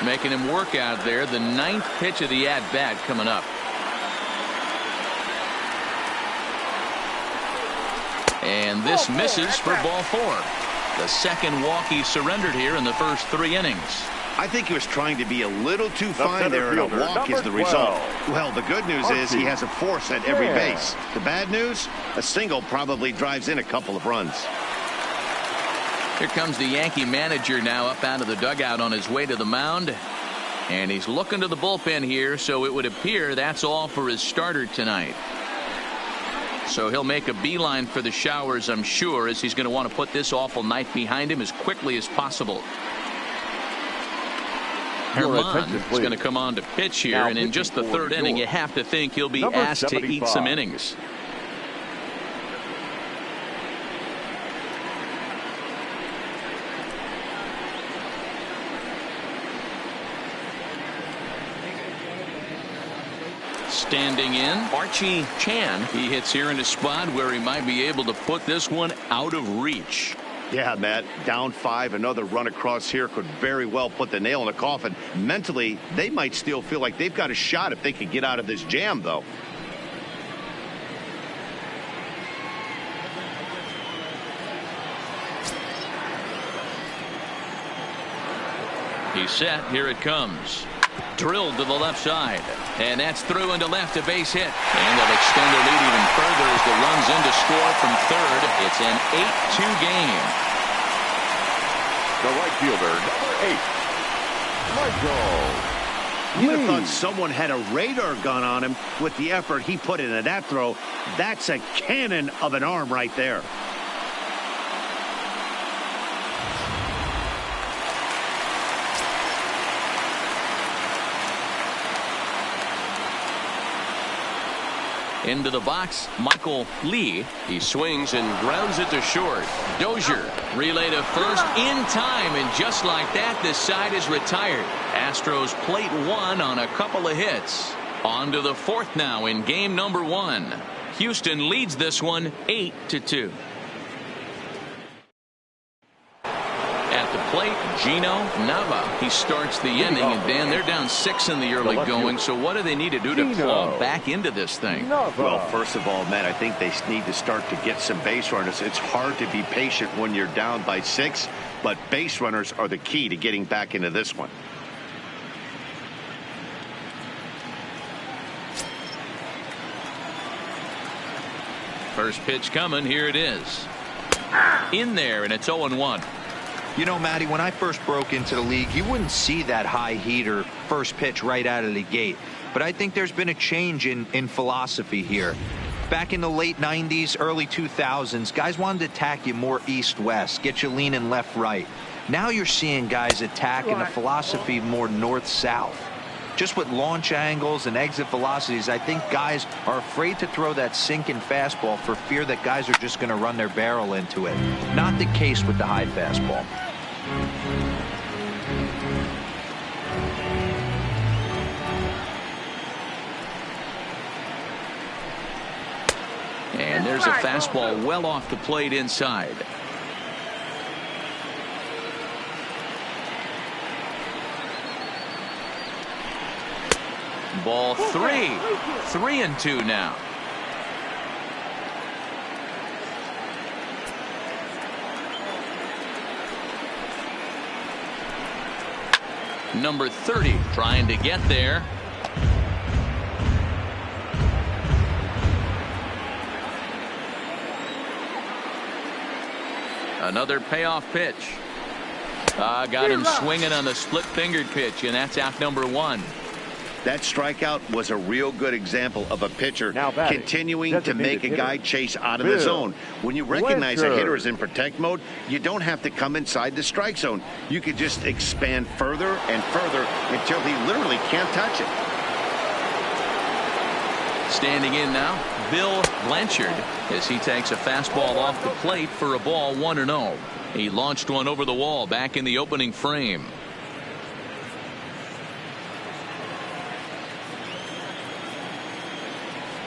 [SPEAKER 1] Making him work out there. The 9th pitch of the at-bat coming up. And this misses for ball 4. The second walk he surrendered here in the first 3 innings.
[SPEAKER 2] I think he was trying to be a little too fine there, and a walk is the result. Well, the good news is he has a force at every base. The bad news, a single probably drives in a couple of runs.
[SPEAKER 1] Here comes the Yankee manager now up out of the dugout on his way to the mound. And he's looking to the bullpen here, so it would appear that's all for his starter tonight. So he'll make a beeline for the showers, I'm sure, as he's going to want to put this awful night behind him as quickly as possible. Herman is going to come on to pitch here, and in just the 3rd inning, you have to think he'll be asked to eat some innings. Standing in, Archie Chan. He hits here in a spot where he might be able to put this one out of reach.
[SPEAKER 2] Yeah, Matt, down 5, another run across here could very well put the nail in the coffin. Mentally, they might still feel like they've got a shot if they could get out of this jam, though.
[SPEAKER 1] He's set. Here it comes. Drilled to the left side, and that's through into left, a base hit, and they'll extend their lead even further as the runs in to score from 3rd. It's an 8-2 game.
[SPEAKER 3] The right fielder, number 8, Michael.
[SPEAKER 2] You'd have thought someone had a radar gun on him with the effort he put into that throw. That's a cannon of an arm right there.
[SPEAKER 1] Into the box, Michael Lee. He swings and grounds it to short. Dozier relay to first in time, and just like that, this side is retired. Astros plate 1 on a couple of hits. On to the 4th now in game number 1. Houston leads this one 8-2. At the plate, Gino Nava. He starts the inning, and Dan, they're down 6 in the early going, so what do they need to do to claw back into this thing?
[SPEAKER 2] Well, first of all, Matt, I think they need to start to get some base runners. It's hard to be patient when you're down by 6, but base runners are the key to getting back into this one.
[SPEAKER 1] First pitch coming. Here it is. in there, and it's 0-1.
[SPEAKER 4] You know, Matty, when I first broke into the league, you wouldn't see that high heater first pitch right out of the gate. But I think there's been a change in philosophy here. Back in the late 90s, early 2000s, guys wanted to attack you more east-west, get you leaning left-right. Now you're seeing guys attack in a philosophy more north-south. Just with launch angles and exit velocities, I think guys are afraid to throw that sinking fastball for fear that guys are just going to run their barrel into it. Not the case with the high fastball.
[SPEAKER 1] And there's a fastball well off the plate inside. Ball 3. 3-2 now. Number 30 trying to get there. Another payoff pitch. Got him swinging on the split-fingered pitch, and that's out number 1.
[SPEAKER 2] That strikeout was a real good example of a pitcher continuing to make a guy chase out of the zone. When you recognize a hitter is in protect mode, you don't have to come inside the strike zone. You could just expand further and further until he literally can't touch it.
[SPEAKER 1] Standing in now, Bill Blanchard, as he takes a fastball off the plate for a ball 1-0. He launched one over the wall back in the opening frame.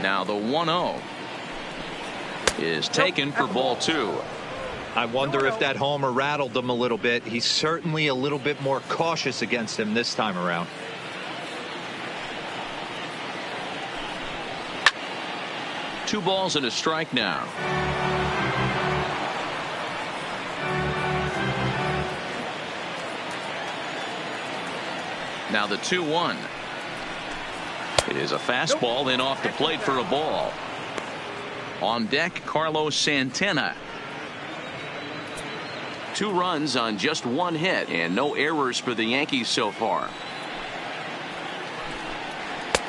[SPEAKER 1] Now the 1-0 is taken for ball 2.
[SPEAKER 4] I wonder if that homer rattled him a little bit. He's certainly a little bit more cautious against him this time around.
[SPEAKER 1] Two balls and a strike now. Now the 2-1. It is a fastball in off the plate for a ball. On deck, Carlos Santana. 2 runs on just 1 hit and no errors for the Yankees so far.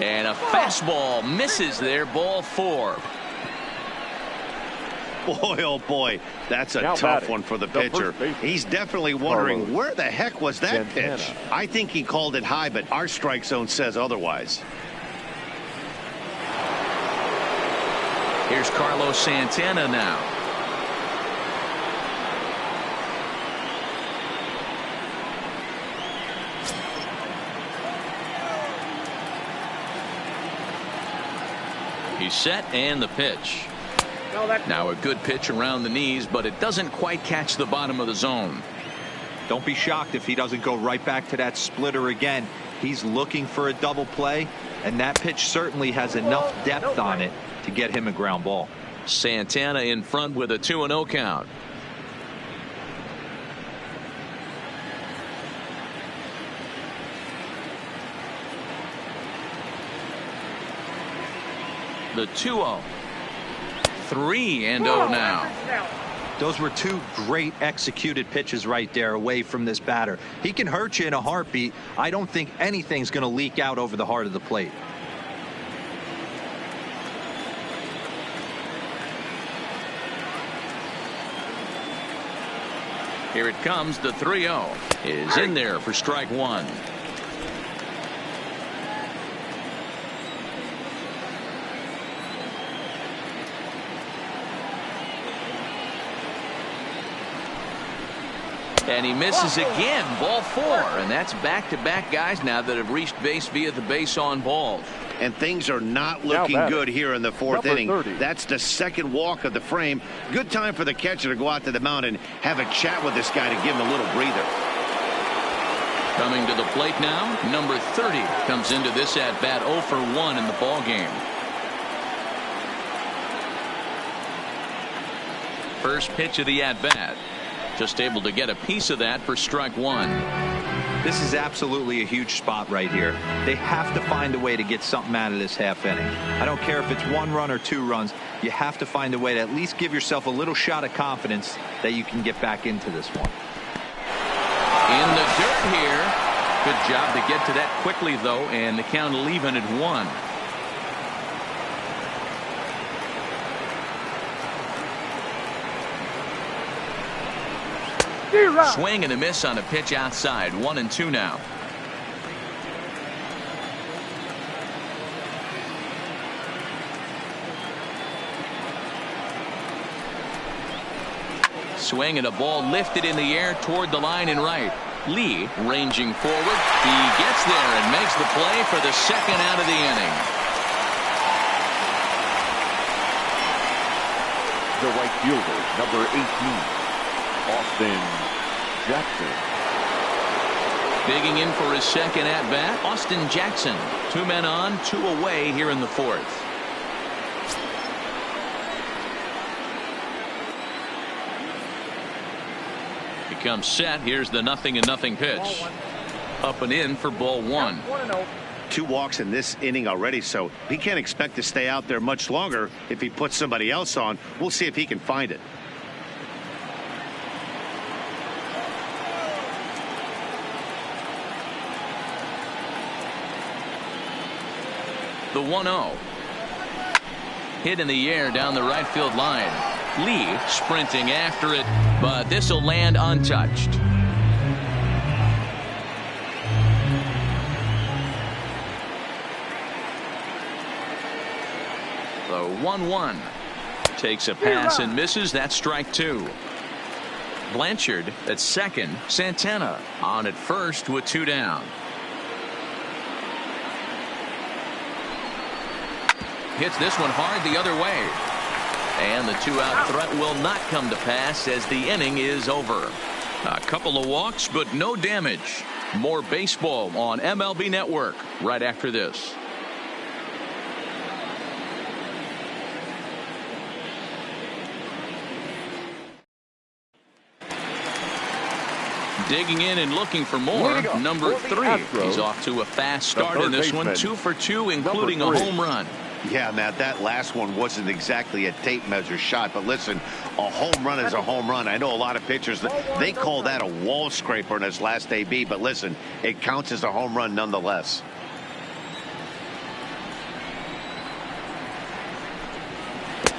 [SPEAKER 1] And a fastball misses there, ball 4.
[SPEAKER 2] Boy, oh boy, that's a tough one for the pitcher. He's definitely wondering where the heck was that pitch. I think he called it high, but our strike zone says otherwise.
[SPEAKER 1] Here's Carlos Santana now. He's set and the pitch. Now a good pitch around the knees, but it doesn't quite catch the bottom of the zone.
[SPEAKER 4] Don't be shocked if he doesn't go right back to that splitter again. He's looking for a double play, and that pitch certainly has enough depth on it to get him a ground ball.
[SPEAKER 1] Santana in front with a 2-0 count. The 2-0. 3-0 now.
[SPEAKER 4] Those were 2 great executed pitches right there away from this batter. He can hurt you in a heartbeat. I don't think anything's going to leak out over the heart of the plate.
[SPEAKER 1] Here it comes. The 3-0 is in there for strike 1. And he misses again, ball 4, and that's back-to-back guys now that have reached base via the base on balls.
[SPEAKER 2] And things are not looking good here in the 4th inning. That's the second walk of the frame. Good time for the catcher to go out to the mound and have a chat with this guy to give him a little breather.
[SPEAKER 1] Coming to the plate now, number 30 comes into this at-bat 0 for 1 in the ballgame. First pitch of the at-bat. Just able to get a piece of that for strike 1.
[SPEAKER 4] This is absolutely a huge spot right here. They have to find a way to get something out of this half inning. I don't care if it's 1 run or 2 runs. You have to find a way to at least give yourself a little shot of confidence that you can get back into this one.
[SPEAKER 1] In the dirt here. Good job to get to that quickly, though, and the count will even at 1. Swing and a miss on a pitch outside. 1-2 now. Swing and a ball lifted in the air toward the line and right. Lee ranging forward. He gets there and makes the play for the second out of the inning.
[SPEAKER 3] The right fielder, number 18, Austin Jackson.
[SPEAKER 1] Digging in for his second at-bat, Austin Jackson. 2 men on, 2 away here in the 4th. He comes set. Here's the 0-0 pitch. Up and in for ball 1.
[SPEAKER 2] 2 walks in this inning already, so he can't expect to stay out there much longer if he puts somebody else on. We'll see if he can find it.
[SPEAKER 1] The 1-0. Hit in the air down the right field line. Lee sprinting after it, but this will land untouched. The 1-1 takes a pass and misses. That's strike 2. Blanchard at second. Santana on at first with 2 down. Hits this one hard the other way. And the 2-out threat will not come to pass as the inning is over. A couple of walks, but no damage. More baseball on MLB Network right after this. Digging in and looking for more. Number 3. He's off to a fast start in this one. 2 for 2, including a home run.
[SPEAKER 2] Yeah, Matt, that last one wasn't exactly a tape measure shot, but listen, a home run is a home run. I know a lot of pitchers, they call that a wall scraper in his last AB, but listen, it counts as a home run nonetheless.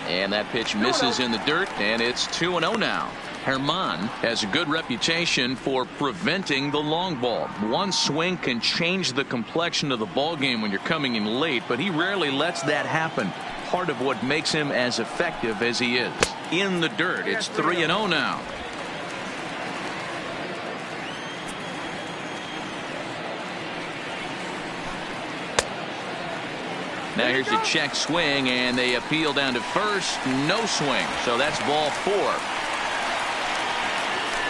[SPEAKER 1] And that pitch misses in the dirt, and it's 2-0 now. Herman has a good reputation for preventing the long ball. One swing can change the complexion of the ball game when you're coming in late, but he rarely lets that happen. Part of what makes him as effective as he is. In the dirt, it's 3-0 now. Now here's a check swing, and they appeal down to first. No swing, so that's ball 4.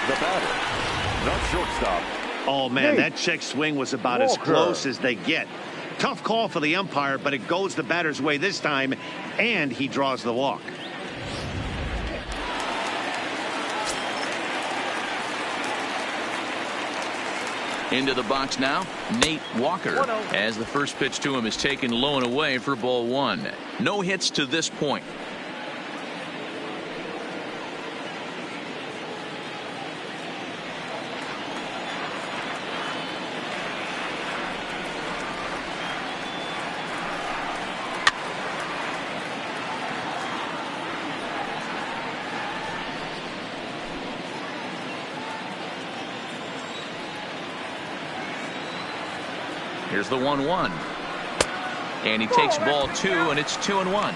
[SPEAKER 3] The batter, not shortstop.
[SPEAKER 2] Oh, man, that check swing was about as close as they get. Tough call for the umpire, but it goes the batter's way this time, and he draws the walk.
[SPEAKER 1] Into the box now, Nate Walker, as the first pitch to him is taken low and away for ball 1. No hits to this point. Here's the 1-1. And he takes ball 2, and it's 2-1.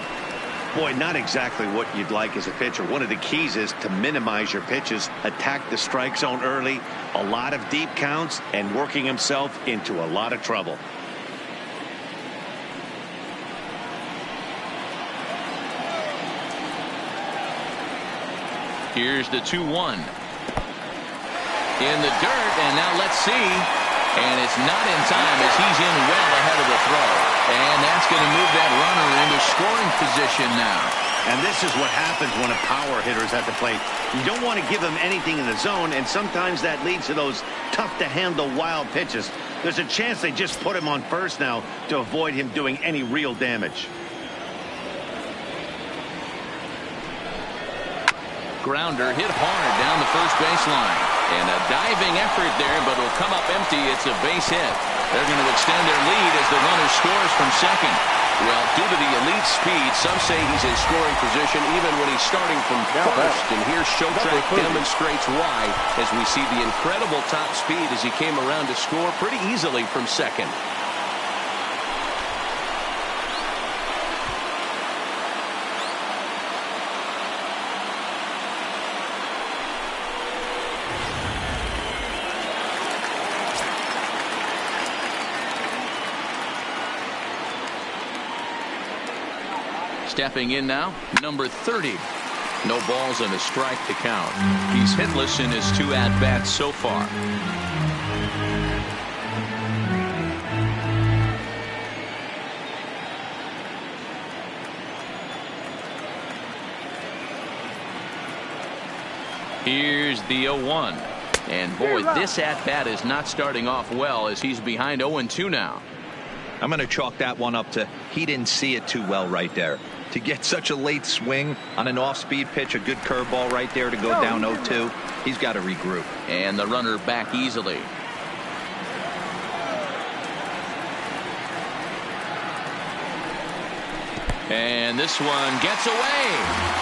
[SPEAKER 2] Boy, not exactly what you'd like as a pitcher. One of the keys is to minimize your pitches, attack the strike zone early, a lot of deep counts, and working himself into a lot of trouble. Here's the 2-1. In the dirt, and now let's see.
[SPEAKER 1] And it's not in time as he's in well ahead of the throw. And that's going to move that runner into scoring position now.
[SPEAKER 2] And this is what happens when a power hitter is at the plate. You don't want to give him anything in the zone, and sometimes that leads to those tough-to-handle wild pitches. There's a chance they just put him on first now to avoid him doing any real damage.
[SPEAKER 1] Grounder hit hard down the first baseline. And a diving effort there, but it'll come up empty. It's a base hit. They're going to extend their lead as the runner scores from second. Well, due to the elite speed, some say he's in scoring position even when he's starting from first. And here Showtrack demonstrates why as we see the incredible top speed as he came around to score pretty easily from second. Stepping in now, number 30. No balls and a strike to count. He's hitless in his 2 at-bats so far. Here's the 0-1. And boy, this at-bat is not starting off well as he's behind 0-2 now.
[SPEAKER 4] I'm going to chalk that one up to he didn't see it too well right there. To get such a late swing on an off-speed pitch, a good curveball right there to go down 0-2, he's got to regroup.
[SPEAKER 1] And the runner back easily. And this one gets away.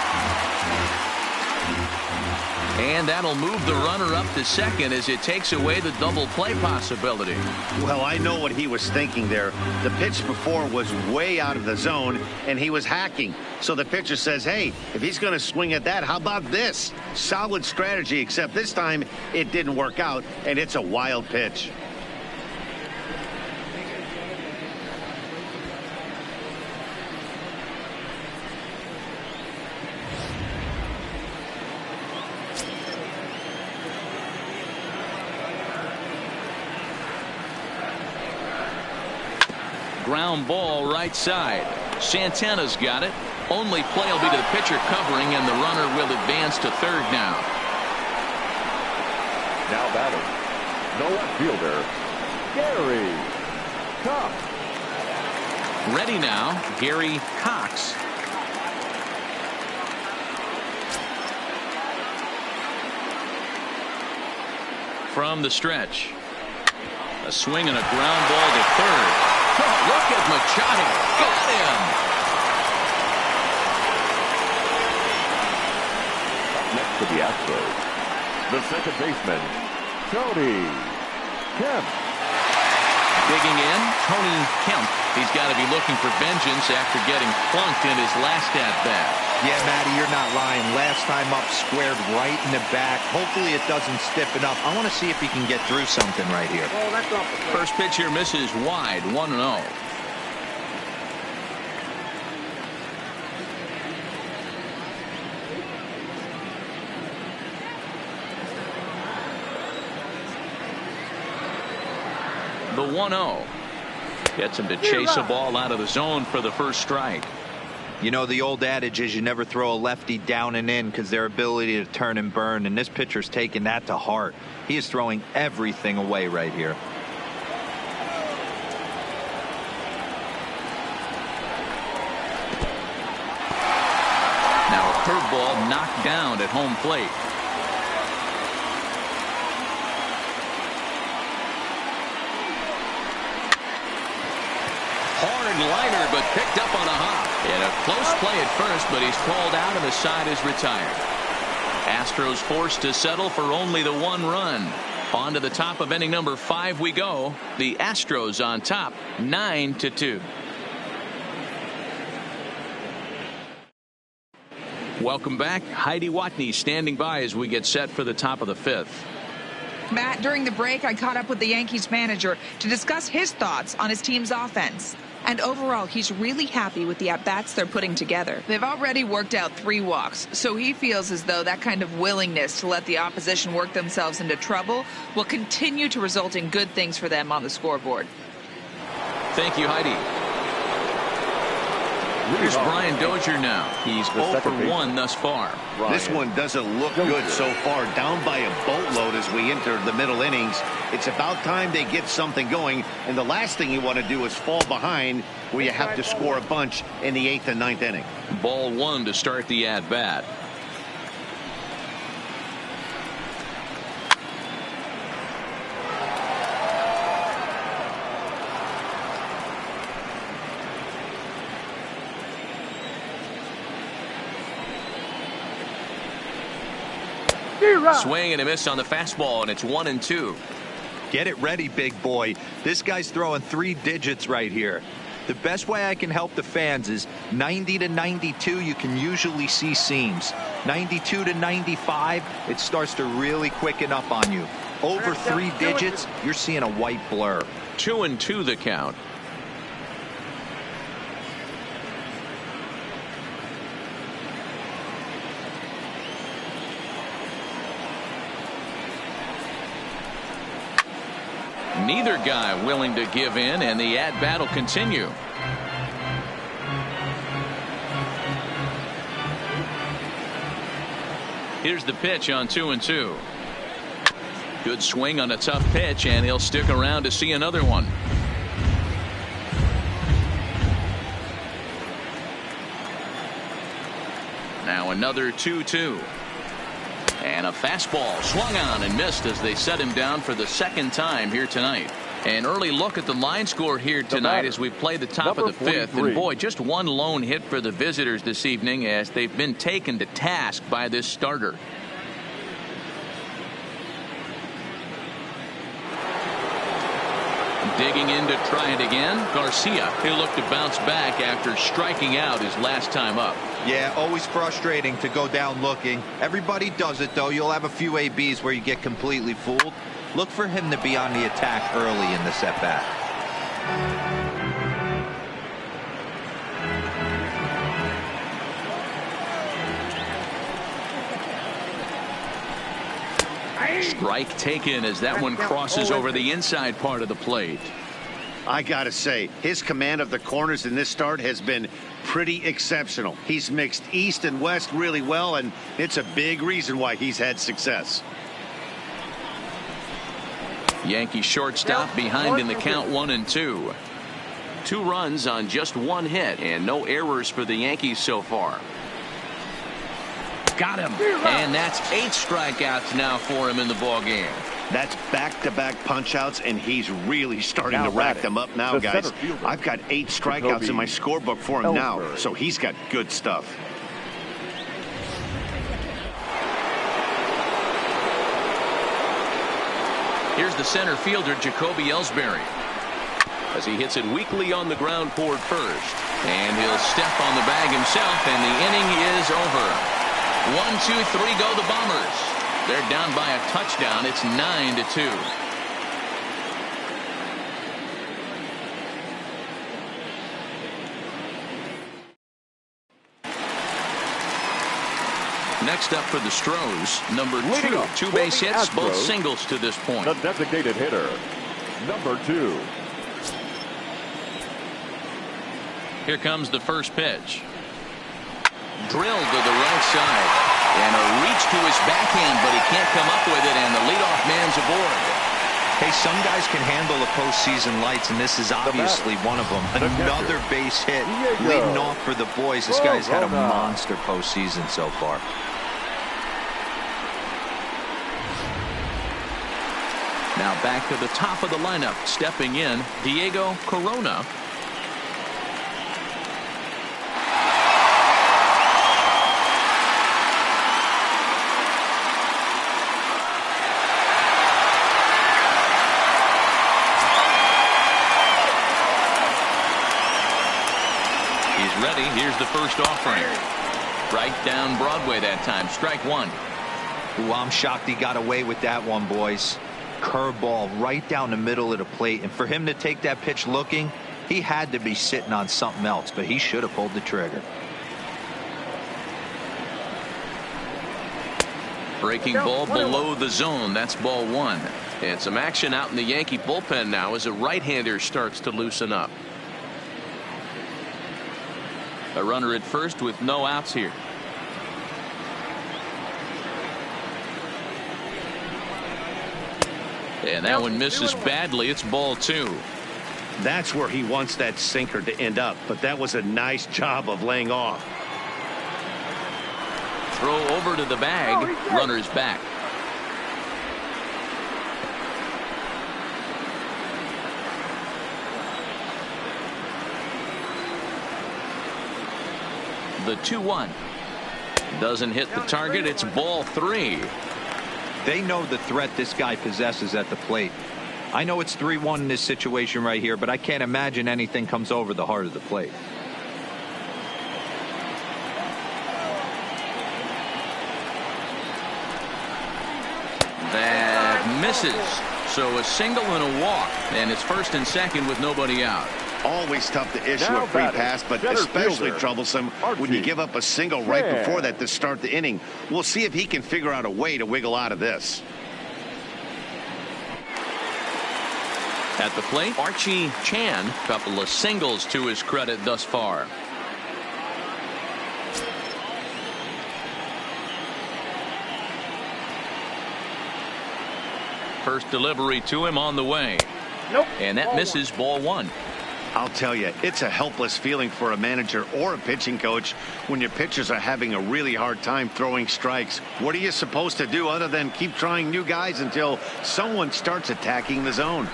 [SPEAKER 1] And that'll move the runner up to second as it takes away the double play possibility.
[SPEAKER 2] Well, I know what he was thinking there. The pitch before was way out of the zone, and he was hacking. So the pitcher says, hey, if he's going to swing at that, how about this? Solid strategy, except this time it didn't work out, and it's a wild pitch.
[SPEAKER 1] Ground ball right side. Santana's got it. Only play will be to the pitcher covering, and the runner will advance to third now.
[SPEAKER 3] Now batting, the left fielder, Gary Cox.
[SPEAKER 1] Ready now, Gary Cox. From the stretch. A swing and a ground ball to third. Oh, look at Machado. Got him.
[SPEAKER 3] Next to the Astros, the second baseman, Tony Kemp.
[SPEAKER 1] Digging in, Tony Kemp. He's got to be looking for vengeance after getting plunked in his last at-bat.
[SPEAKER 4] Yeah, Matty, you're not lying. Last time up, squared right in the back. Hopefully it doesn't stiffen up. I want to see if he can get through something right here.
[SPEAKER 1] First pitch here misses wide, 1-0. The 1-0 gets him to chase a ball out of the zone for the first strike.
[SPEAKER 4] You know, the old adage is you never throw a lefty down and in because their ability to turn and burn, and this pitcher's taking that to heart. He is throwing everything away right here.
[SPEAKER 1] Now a curveball knocked down at home plate. Hard liner, but picked up on a hop. And a close play at first, but he's called out and the side is retired. Astros forced to settle for only the 1 run. On to the top of inning number 5 we go. The Astros on top, 9-2. Welcome back. Heidi Watney standing by as we get set for the top of the 5th.
[SPEAKER 5] Matt, during the break, I caught up with the Yankees manager to discuss his thoughts on his team's offense. And overall, he's really happy with the at-bats they're putting together. They've already worked out 3 walks, so he feels as though that kind of willingness to let the opposition work themselves into trouble will continue to result in good things for them on the scoreboard.
[SPEAKER 1] Thank you, Heidi. Here's Brian Dozier now. He's 0 for 1 thus far.
[SPEAKER 2] This one doesn't look good so far. Down by a boatload as we enter the middle innings. It's about time they get something going. And the last thing you want to do is fall behind where you have to score a bunch in the 8th and 9th inning.
[SPEAKER 1] Ball 1 to start the at-bat. Swing and a miss on the fastball, and it's 1-2.
[SPEAKER 4] Get it ready, big boy. This guy's throwing 3 digits right here. The best way I can help the fans is 90 to 92, you can usually see seams. 92 to 95, it starts to really quicken up on you. Over 3 digits, you're seeing a white blur.
[SPEAKER 1] 2-2 the count. Neither guy willing to give in, and the at-bat will continue. Here's the pitch on 2-2. Good swing on a tough pitch, and he'll stick around to see another one. Now another 2-2. And a fastball swung on and missed as they set him down for the 2nd time here tonight. An early look at the line score here tonight as we play the top of the 5th. And boy, just one lone hit for the visitors this evening as they've been taken to task by this starter. Digging in to try it again, Garcia. He'll look to bounce back after striking out his last time up.
[SPEAKER 4] Yeah, always frustrating to go down looking. Everybody does it, though. You'll have a few ABs where you get completely fooled. Look for him to be on the attack early in the setback.
[SPEAKER 1] Strike taken as that one crosses over the inside part of the plate.
[SPEAKER 2] I gotta say, his command of the corners in this start has been pretty exceptional. He's mixed east and west really well, and it's a big reason why he's had success.
[SPEAKER 1] Yankee shortstop behind in the count 1-2. 2 runs on just 1 hit and no errors for the Yankees so far. Got him. And that's 8 strikeouts now for him in the ball game.
[SPEAKER 2] That's back-to-back punch-outs, and he's really starting to rack them up now, guys. I've got 8 strikeouts in my scorebook for him now, so he's got good stuff.
[SPEAKER 1] Here's the center fielder, Jacoby Ellsbury, as he hits it weakly on the ground toward first. And he'll step on the bag himself, and the inning is over. 1, 2, 3 go the Bombers. They're down by a touchdown. It's 9-2. Next up for the Astros, number 2, 2 base hits, both singles to this point.
[SPEAKER 3] The designated hitter, number 2.
[SPEAKER 1] Here comes the first pitch. Drilled to the right side. And a reach to his backhand, but he can't come up with it, and the leadoff man's aboard.
[SPEAKER 4] Hey, some guys can handle the postseason lights, and this is obviously one of them. Another base hit leading off for the boys. This guy's had a monster postseason so far.
[SPEAKER 1] Now back to the top of the lineup, stepping in, Diego Corona. Ready. Here's the first offering. Right down Broadway that time. Strike 1.
[SPEAKER 4] Ooh, I'm shocked he got away with that one, boys. Curveball right down the middle of the plate. And for him to take that pitch looking, He had to be sitting on something else, but he should have pulled the trigger.
[SPEAKER 1] Breaking ball below the zone. That's ball one. And some action out in the Yankee bullpen now as a right-hander starts to loosen up. A runner at first with no outs here. And that one misses badly. It's ball two.
[SPEAKER 2] That's where he wants that sinker to end up, but that was a nice job of laying off.
[SPEAKER 1] Throw over to the bag. Runner's back. The 2-1 doesn't hit the target. It's ball three.
[SPEAKER 4] They know the threat this guy possesses at the plate. I know it's 3-1 in this situation right here, but I can't imagine anything comes over the heart of the plate.
[SPEAKER 1] That misses. So a single and a walk, and it's first and second with nobody out.
[SPEAKER 2] Always tough to issue
[SPEAKER 3] Now
[SPEAKER 2] a free
[SPEAKER 3] batting,
[SPEAKER 2] pass, but
[SPEAKER 3] center
[SPEAKER 2] especially
[SPEAKER 3] fielder,
[SPEAKER 2] troublesome when you give up a single right before that to start the inning. We'll see if he can figure out a way to wiggle out of this.
[SPEAKER 1] At the plate, Archie Chan, couple of singles to his credit thus far. First delivery to him on the way. And that misses ball one.
[SPEAKER 2] I'll tell you, it's a helpless feeling for a manager or a pitching coach when your pitchers are having a really hard time throwing strikes. What are you supposed to do other than keep trying new guys until someone starts attacking the zone?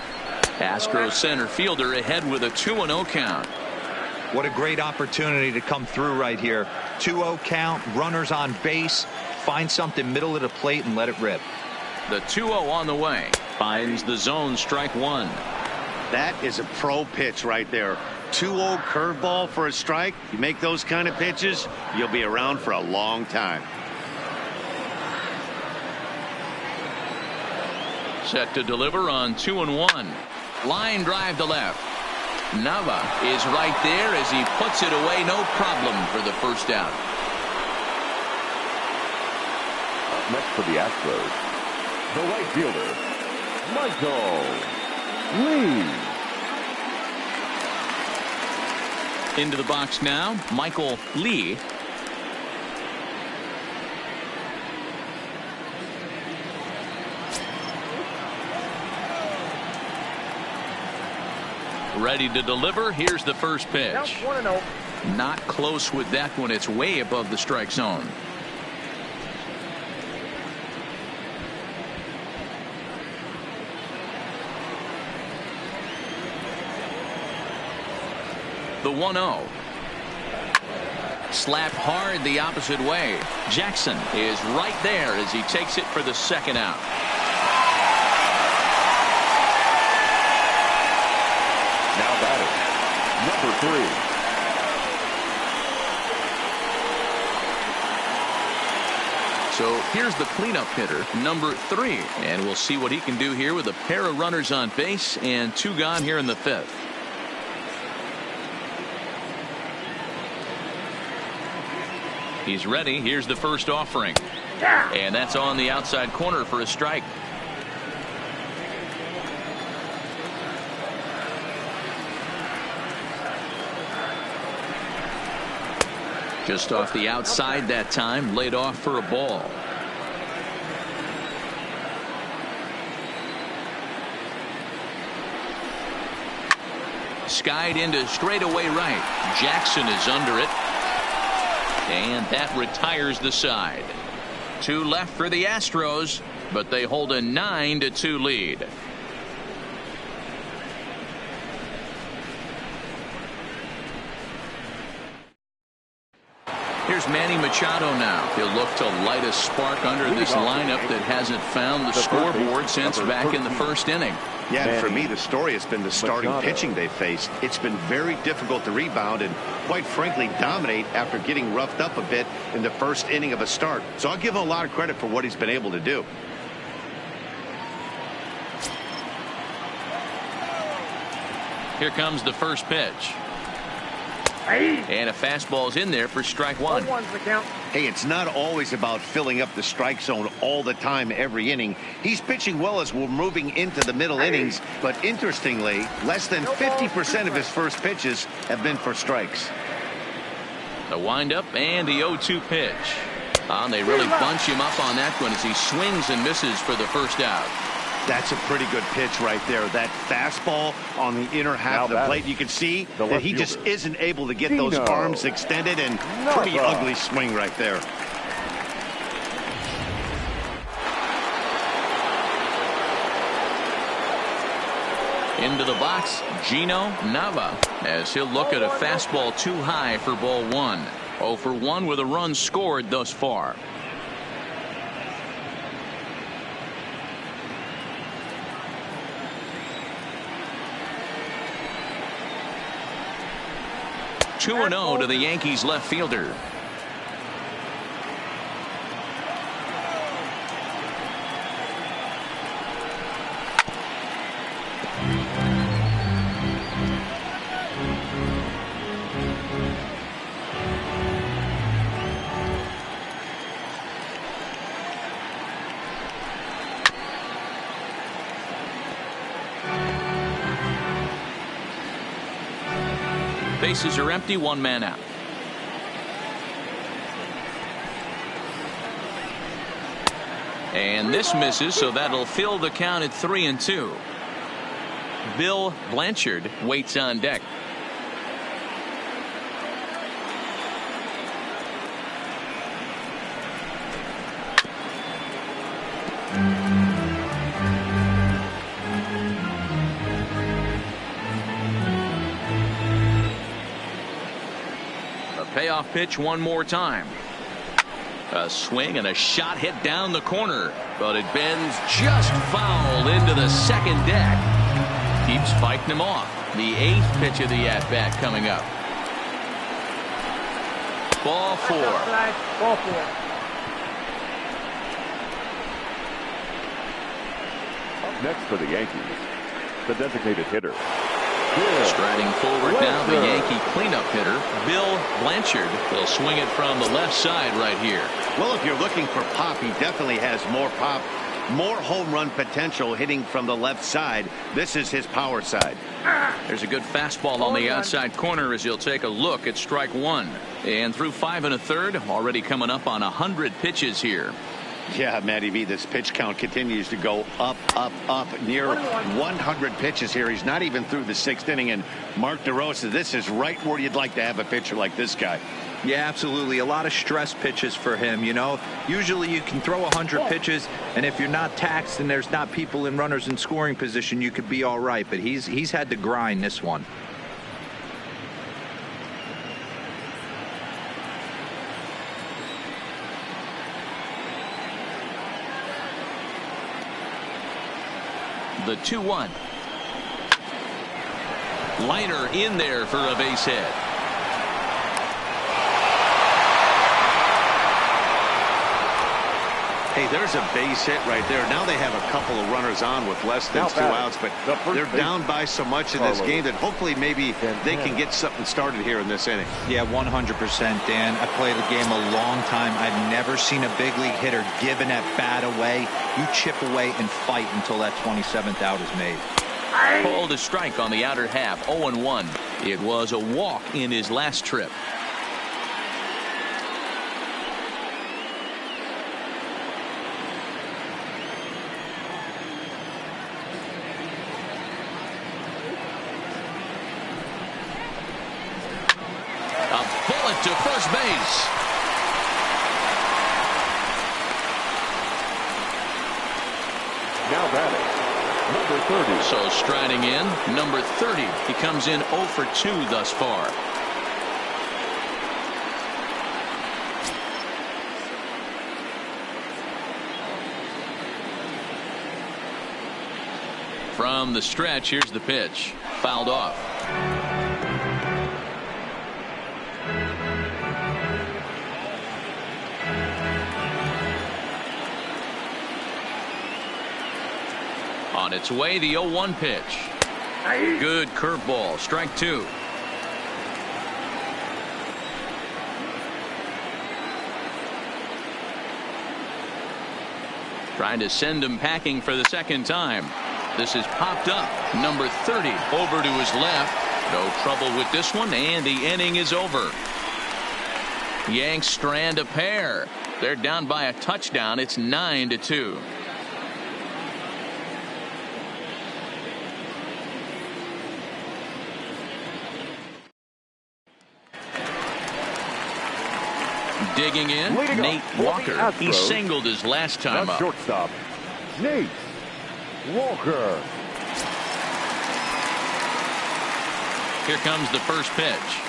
[SPEAKER 1] Astros center fielder ahead with a 2-0 count.
[SPEAKER 4] What a great opportunity to come through right here. 2-0 count, runners on base. Find something middle of the plate and let it rip.
[SPEAKER 1] The 2-0 on the way. Finds the zone, strike one.
[SPEAKER 2] That is a pro pitch right there. 2-0 curveball for a strike. You make those kind of pitches, you'll be around for a long time.
[SPEAKER 1] Set to deliver on 2-1. Line drive to left. Nava is right there as he puts it away. No problem for the first out.
[SPEAKER 3] Next for the Astros, the right fielder, Michael Lee.
[SPEAKER 1] Into the box now, Michael Lee. Ready to deliver. Here's the first pitch. Not close with that one. It's way above the strike zone. The 1-0. Slapped hard the opposite way. Jackson is right there as he takes it for the second out.
[SPEAKER 3] Now batting, number 3.
[SPEAKER 1] So here's the cleanup hitter, number 3. And we'll see what he can do here with a pair of runners on base and 2 gone here in the 5th. He's ready. Here's the first offering. And that's on the outside corner for a strike. Just off the outside that time, laid off for a ball. Skied into straightaway right. Jackson is under it. And that retires the side. 2 left for the Astros, but they hold a 9-2 lead. Here's Manny Machado now. He'll look to light a spark under this lineup that hasn't found the scoreboard since back in the first inning.
[SPEAKER 2] Yeah, and for me, the story has been the starting pitching they faced. It's been very difficult to rebound and, quite frankly, dominate after getting roughed up a bit in the first inning of a start. So I'll give him a lot of credit for what he's been able to do.
[SPEAKER 1] Here comes the first pitch. And a fastball's in there for strike one.
[SPEAKER 2] Hey, it's not always about filling up the strike zone all the time every inning. He's pitching well as we're moving into the middle innings, but interestingly, less than 50% of his first pitches have been for strikes.
[SPEAKER 1] The windup and the 0-2 pitch. They really bunch him up on that one as he swings and misses for the first out.
[SPEAKER 2] That's a pretty good pitch right there. That fastball on the inner half of the plate. You can see that he just isn't able to get those arms extended, and pretty ugly swing right there.
[SPEAKER 1] Into the box, Gino Nava, as he'll look at a fastball too high for ball one. 0 for 1 with a run scored thus far. Two 2-0 to the Yankees left fielder. Bases are empty, one man out. And this misses, so that'll fill the count at 3-2. Bill Blanchard waits on deck. Payoff pitch one more time. A swing and a shot hit down the corner, but it bends just foul into the second deck. Keeps fighting him off. The 8th pitch of the at-bat coming up. Ball 4.
[SPEAKER 3] Ball 4. Up next for the Yankees, the designated hitter.
[SPEAKER 1] Striding forward now, the Yankee cleanup hitter, Bill Blanchard. He'll swing it from the left side right here.
[SPEAKER 2] Well, if you're looking for pop, he definitely has more pop, more home run potential hitting from the left side. This is his power side.
[SPEAKER 1] There's a good fastball on the outside corner as he'll take a look at strike one. And through 5 1/3, already coming up on 100 pitches here.
[SPEAKER 2] Yeah, Matty V, this pitch count continues to go up, up, up, near 100 pitches here. He's not even through the 6th inning, and Mark DeRosa, this is right where you'd like to have a pitcher like this guy.
[SPEAKER 4] Yeah, absolutely. A lot of stress pitches for him, you know. Usually you can throw 100 pitches, and if you're not taxed and there's not people in runners in scoring position, you could be all right. But he's had to grind this one.
[SPEAKER 1] The 2-1. Liner in there for a base hit.
[SPEAKER 2] Hey, there's a base hit right there. Now they have a couple of runners on with less than 2 outs, but they're down by so much in this game that hopefully maybe they can get something started here in this inning.
[SPEAKER 4] Yeah, 100%, Dan. I played the game a long time. I've never seen a big league hitter give an at-bat away. You chip away and fight until that 27th out is made.
[SPEAKER 1] Called a strike on the outer half, 0-1. It was a walk in his last trip. To first base.
[SPEAKER 3] Now batting, number 30.
[SPEAKER 1] So striding in, number 30. He comes in 0 for 2 thus far. From the stretch, here's the pitch. Fouled off. On its way, the 0-1 pitch. Good curveball. Strike two. Trying to send him packing for the second time. This is popped up. Number 30 over to his left. No trouble with this one, and the inning is over. Yanks strand a pair. They're down by a touchdown. It's 9-2. Digging in, Nate Walker. He singled his last time up.
[SPEAKER 3] Shortstop, Nate Walker.
[SPEAKER 1] Here comes the first pitch.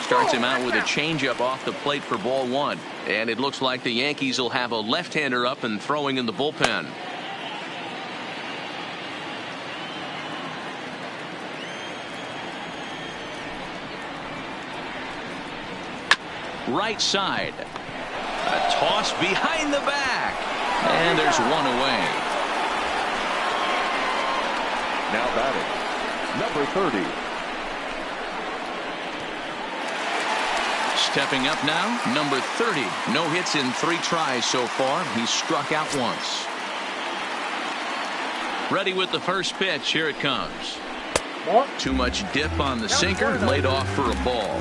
[SPEAKER 1] Starts him out with a changeup off the plate for ball one. And it looks like the Yankees will have a left-hander up and throwing in the bullpen. Right side. A toss behind the back. And there's one away.
[SPEAKER 3] Now batting, number 30.
[SPEAKER 1] Stepping up now, number 30. No hits in 3 tries so far. He's struck out once. Ready with the first pitch. Here it comes. Too much dip on the sinker. Laid off for a ball.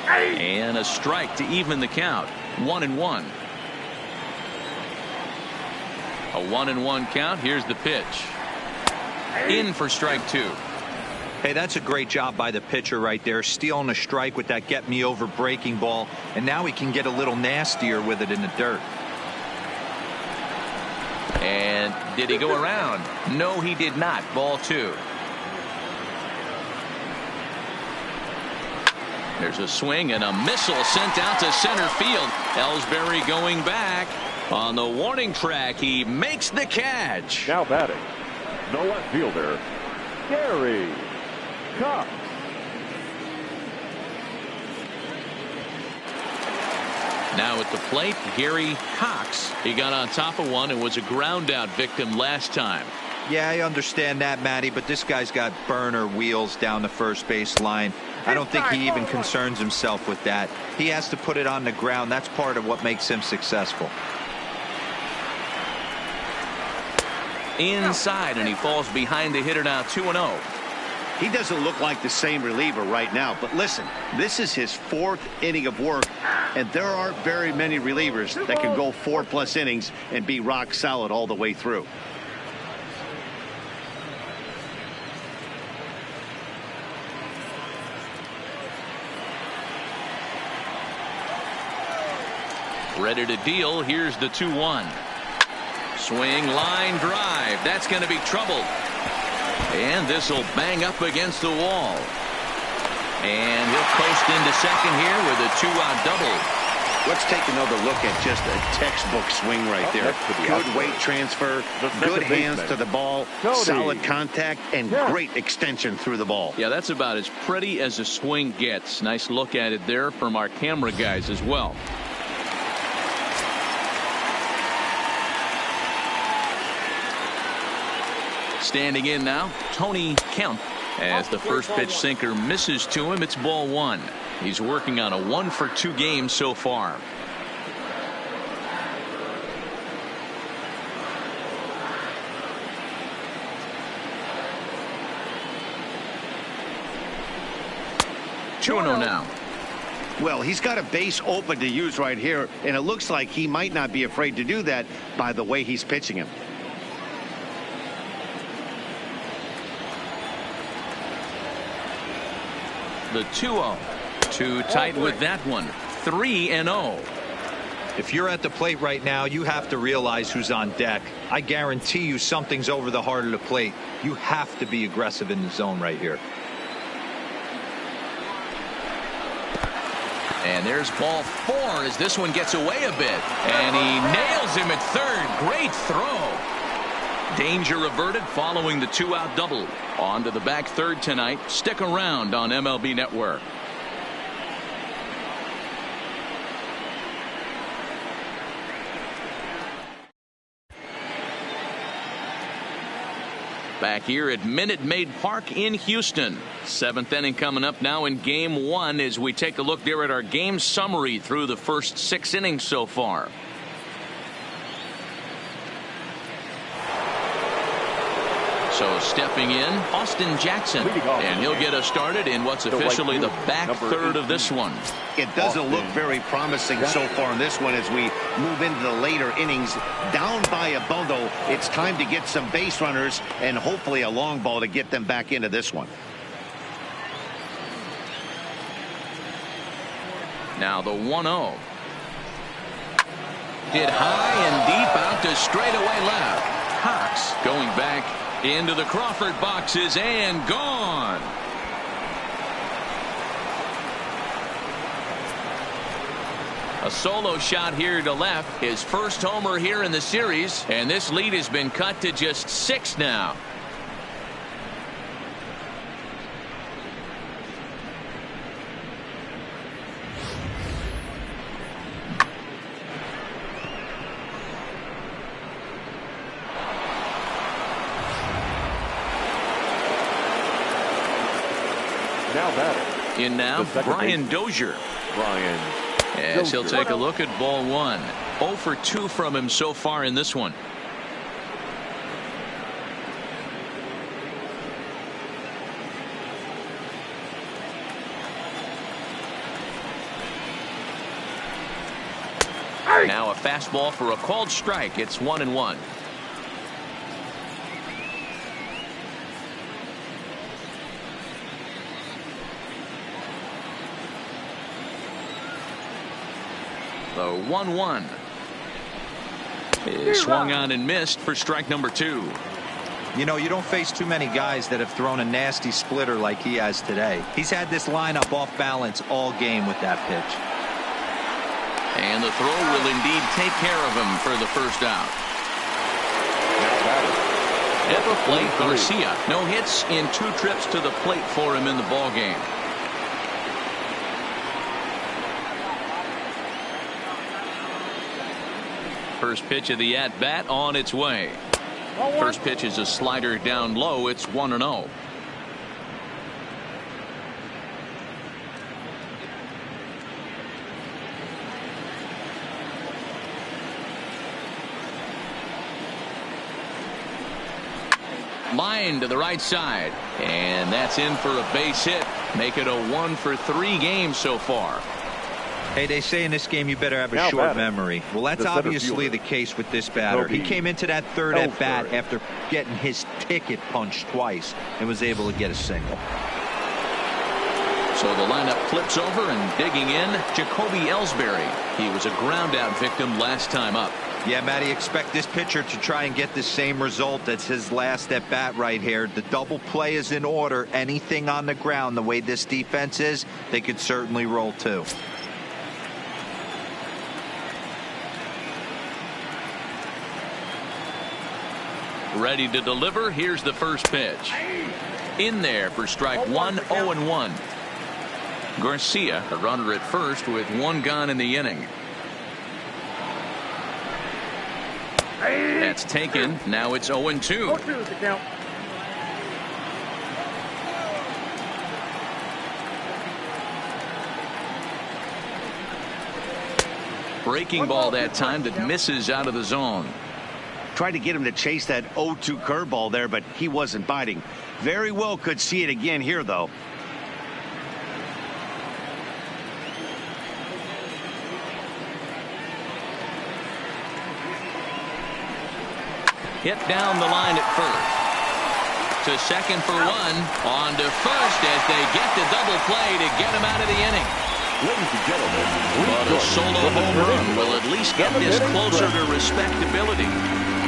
[SPEAKER 1] And a strike to even the count. 1-1. A 1-1 count. Here's the pitch. In for strike two.
[SPEAKER 4] Hey, that's a great job by the pitcher right there, stealing a strike with that get me over breaking ball, and now he can get a little nastier with it in the dirt.
[SPEAKER 1] And did he go around? No, he did not. Ball two. There's a swing and a missile sent out to center field. Ellsbury going back on the warning track. He makes the catch.
[SPEAKER 3] Now batting, the left fielder, Gary Cox.
[SPEAKER 1] Now at the plate, Gary Cox. He got on top of one and was a ground out victim last time.
[SPEAKER 4] Yeah, I understand that, Matty, but this guy's got burner wheels down the first base line. I don't think he even concerns himself with that. He has to put it on the ground. That's part of what makes him successful.
[SPEAKER 1] Inside, and he falls behind the hitter now. 2-0.
[SPEAKER 2] He doesn't look like the same reliever right now, but listen, this is his 4th inning of work, and there aren't very many relievers that can go 4+ innings and be rock solid all the way through.
[SPEAKER 1] Ready to deal. Here's the 2-1. Swing, line drive. That's going to be trouble. And this will bang up against the wall. And he'll post into second here with a 2-out double.
[SPEAKER 2] Let's take another look at just a textbook swing right there. Good weight transfer, good hands to the ball, solid contact, and great extension through the ball.
[SPEAKER 1] Yeah, that's about as pretty as a swing gets. Nice look at it there from our camera guys as well. Standing in now, Tony Kemp. As the first pitch sinker misses to him, it's ball one. He's working on a 1-for-2 game so far. Two and 0 now.
[SPEAKER 2] Well, he's got a base open to use right here, and it looks like he might not be afraid to do that by the way he's pitching him.
[SPEAKER 1] The 2-0. Too tight with that one. 3-0.
[SPEAKER 4] If you're at the plate right now, you have to realize who's on deck. I guarantee you something's over the heart of the plate. You have to be aggressive in the zone right here.
[SPEAKER 1] And there's ball 4 as this one gets away a bit. And he nails him at third. Great throw. Danger averted following the 2-out double. On to the back third tonight. Stick around on MLB Network. Back here at Minute Maid Park in Houston. 7th inning coming up now in Game 1 as we take a look there at our game summary through the first 6 innings so far. So stepping in, Austin Jackson, and he'll get us started in what's officially the back third of this one.
[SPEAKER 2] It doesn't look very promising so far in this one as we move into the later innings. Down by a bundle, it's time to get some base runners and hopefully a long ball to get them back into this one.
[SPEAKER 1] Now the 1-0. Hit high and deep out to straightaway left. Cox going back into the Crawford boxes and gone. A solo shot here to left. His first homer here in the series, and this lead has been cut to just 6 now. In now, Brian Dozier. As he'll take a look at ball 1. 0 for 2 from him so far in this one. Now a fastball for a called strike. It's 1-1. The 1-1 is swung on and missed for strike number 2.
[SPEAKER 4] You know, you don't face too many guys that have thrown a nasty splitter like he has today. He's had this lineup off balance all game with that pitch.
[SPEAKER 1] And the throw will indeed take care of him for the first out. At the plate, Garcia. No hits in 2 trips to the plate for him in the ball game. First pitch of the at-bat on its way. First pitch is a slider down low. It's 1-0. Line to the right side, and that's in for a base hit. Make it a 1 for 3 game so far.
[SPEAKER 4] Hey, they say in this game you better have a short memory. Well, that's obviously the case with this batter. He came into that third at bat after getting his ticket punched twice and was able to get a single.
[SPEAKER 1] So the lineup flips over, and digging in, Jacoby Ellsbury. He was a ground out victim last time up.
[SPEAKER 4] Yeah, Matty, expect this pitcher to try and get the same result as his last at bat right here. The double play is in order. Anything on the ground, the way this defense is, they could certainly roll too.
[SPEAKER 1] Ready to deliver. Here's the first pitch. In there for strike 1, 0-1. Garcia, a runner at first with 1 gone in the inning. That's taken. Now it's 0-2. Breaking ball that time that misses out of the zone.
[SPEAKER 2] Tried to get him to chase that 0-2 curveball there, but he wasn't biting. Very well could see it again here, though.
[SPEAKER 1] Hit down the line at first. To second for 1. On to first as they get the double play to get him out of the inning.
[SPEAKER 3] Ladies and gentlemen,
[SPEAKER 1] But a solo home run will at least get this closer to respectability.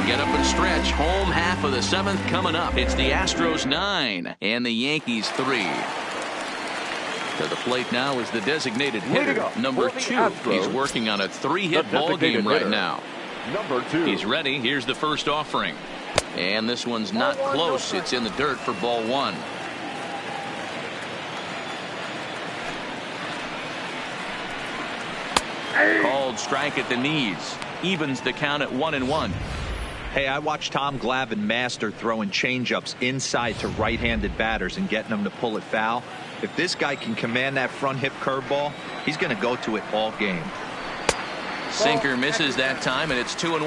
[SPEAKER 1] Get up and stretch. Home half of the 7th coming up. It's the Astros 9 and the Yankees 3. To the plate now is the designated hitter, number 2. He's working on a 3-hit ball game right now.
[SPEAKER 3] Number 2.
[SPEAKER 1] He's ready. Here's the first offering. And this one's not close. It's in the dirt for ball 1. Called strike at the knees. Evens the count at 1-1.
[SPEAKER 4] Hey, I watched Tom Glavine master throwing changeups inside to right-handed batters and getting them to pull it foul. If this guy can command that front hip curveball, he's going to go to it all game.
[SPEAKER 1] Sinker misses that time, and it's 2-1.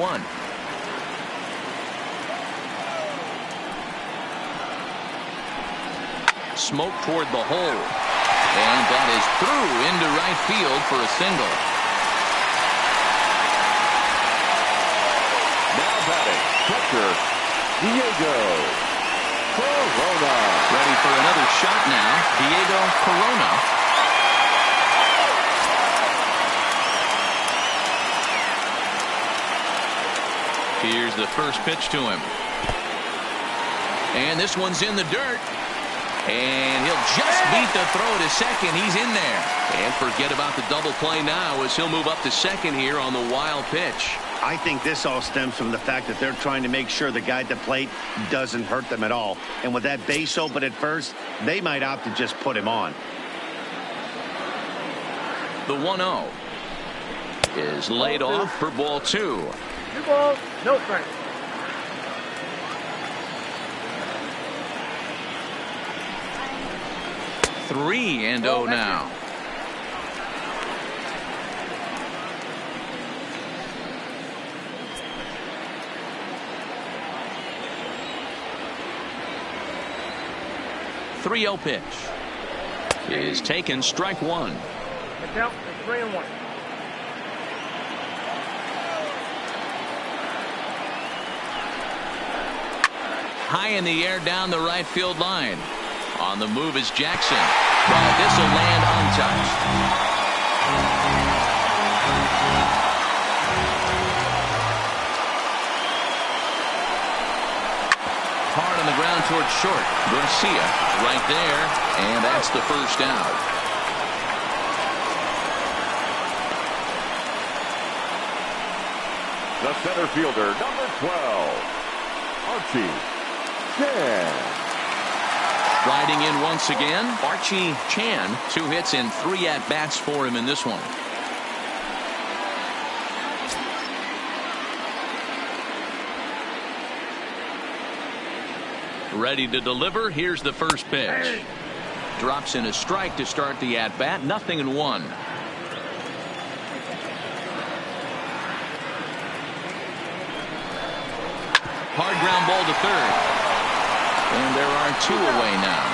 [SPEAKER 1] Smoke toward the hole, and that is through into right field for a single.
[SPEAKER 3] Now batting, catcher, Diego Corona.
[SPEAKER 1] Ready for another shot now, Diego Corona. Here's the first pitch to him. And this one's in the dirt. And he'll just beat the throw to second. He's in there. And forget about the double play now as he'll move up to second here on the wild pitch.
[SPEAKER 2] I think this all stems from the fact that they're trying to make sure the guy at the plate doesn't hurt them at all. And with that base open at first, they might opt to just put him on.
[SPEAKER 1] The 1-0 is laid off for ball 2.
[SPEAKER 6] 2 balls, no strikes.
[SPEAKER 1] Three and 0 now. The 3-0 pitch is taken, strike one.
[SPEAKER 6] The count is 3-1.
[SPEAKER 1] High in the air down the right field line. On the move is Jackson, but this will land untouched. Hard on the ground towards short. Garcia right there, and that's the first out.
[SPEAKER 3] The center fielder, number 12, Archie Chan.
[SPEAKER 1] Riding in once again, Archie Chan. 2 hits and 3 at-bats for him in this one. Ready to deliver. Here's the first pitch. Drops in a strike to start the at-bat. 0-1. Hard ground ball to third. And there are 2 away now.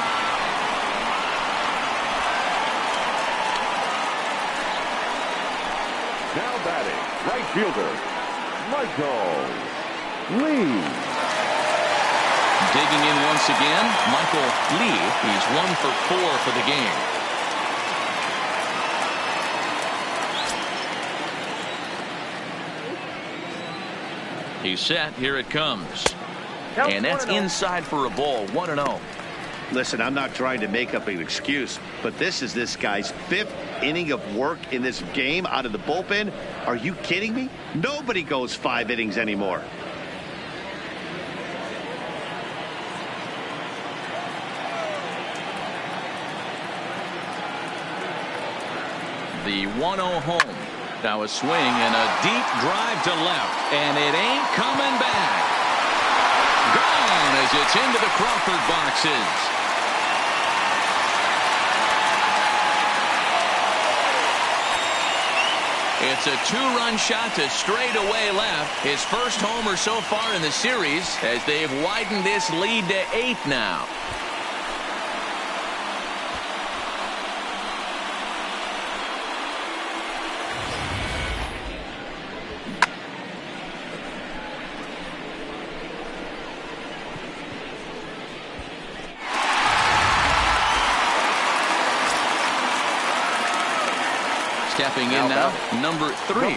[SPEAKER 3] Now batting, right fielder, Michael Lee.
[SPEAKER 1] Digging in once again, Michael Lee. He's 1 for 4 for the game. He's set. Here it comes. And that's inside for a ball. 1-0.
[SPEAKER 2] Listen, I'm not trying to make up an excuse, but this is this guy's 5th inning of work in this game out of the bullpen. Are you kidding me? Nobody goes 5 innings anymore.
[SPEAKER 1] The 1-0 home. Now a swing and a deep drive to left, and it ain't coming back. Gone as it's into the Crawford boxes. It's a 2-run shot to straightaway left. His first homer so far in the series as they've widened this lead to 8 now. Stepping in now, number 3.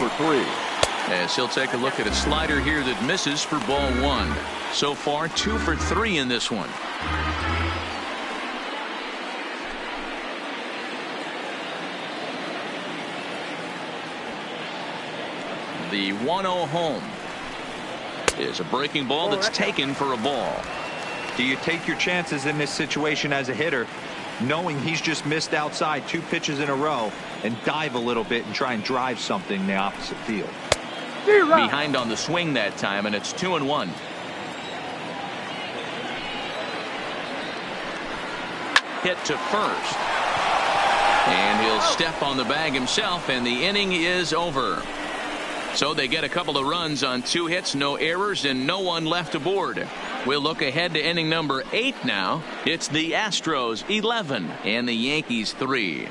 [SPEAKER 1] As he'll take a look at a slider here that misses for ball 1. So far, 2 for 3 in this one. The 1-0 home is a breaking ball that's taken for a ball.
[SPEAKER 4] Do you take your chances in this situation as a hitter, knowing he's just missed outside 2 pitches in a row, and dive a little bit and try and drive something in the opposite field?
[SPEAKER 1] Behind on the swing that time, and it's 2-1. Hit to first. And he'll step on the bag himself, and the inning is over. So they get a couple of runs on 2 hits, no errors, and no one left aboard. We'll look ahead to inning number 8 now. It's the Astros 11 and the Yankees 3.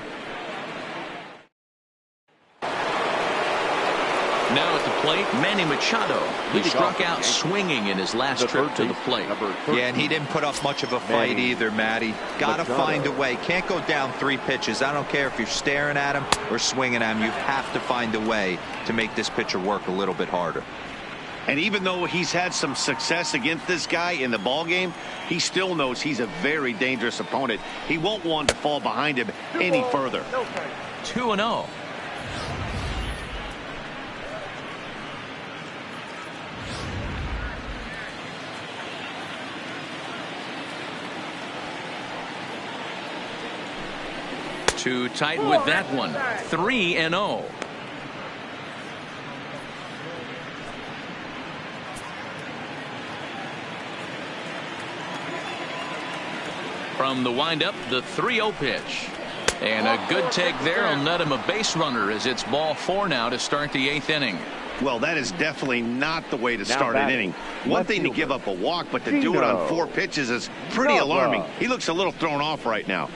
[SPEAKER 1] Now at the plate, Manny Machado. He struck out swinging in his last trip to the plate.
[SPEAKER 4] Yeah, and he didn't put up much of a fight either, Matty. Got to find a way. Can't go down 3 pitches. I don't care if you're staring at him or swinging at him. You have to find a way to make this pitcher work a little bit harder.
[SPEAKER 2] And even though he's had some success against this guy in the ball game, he still knows he's a very dangerous opponent. He won't want to fall behind him any further.
[SPEAKER 1] 2-0. Too tight with that one. 3-0. From the windup, the 3-0 pitch. And a good take there will net him a base runner as it's ball 4 now to start the 8th inning.
[SPEAKER 2] Well, that is definitely not the way to start an inning. One thing to give up a walk, but to do it on 4 pitches is pretty alarming. He looks a little thrown off right now.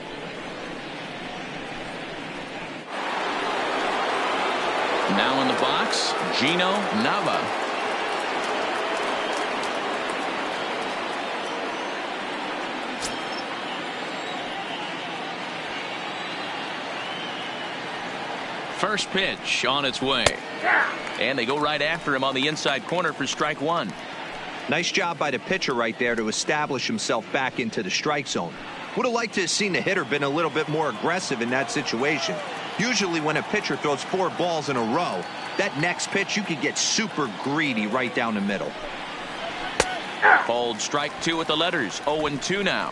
[SPEAKER 1] Now in the box, Gino Nava. First pitch on its way. And they go right after him on the inside corner for strike 1.
[SPEAKER 4] Nice job by the pitcher right there to establish himself back into the strike zone. Would have liked to have seen the hitter been a little bit more aggressive in that situation. Usually when a pitcher throws 4 balls in a row, that next pitch you could get super greedy right down the middle.
[SPEAKER 1] Called strike 2 with the letters. 0-2 now.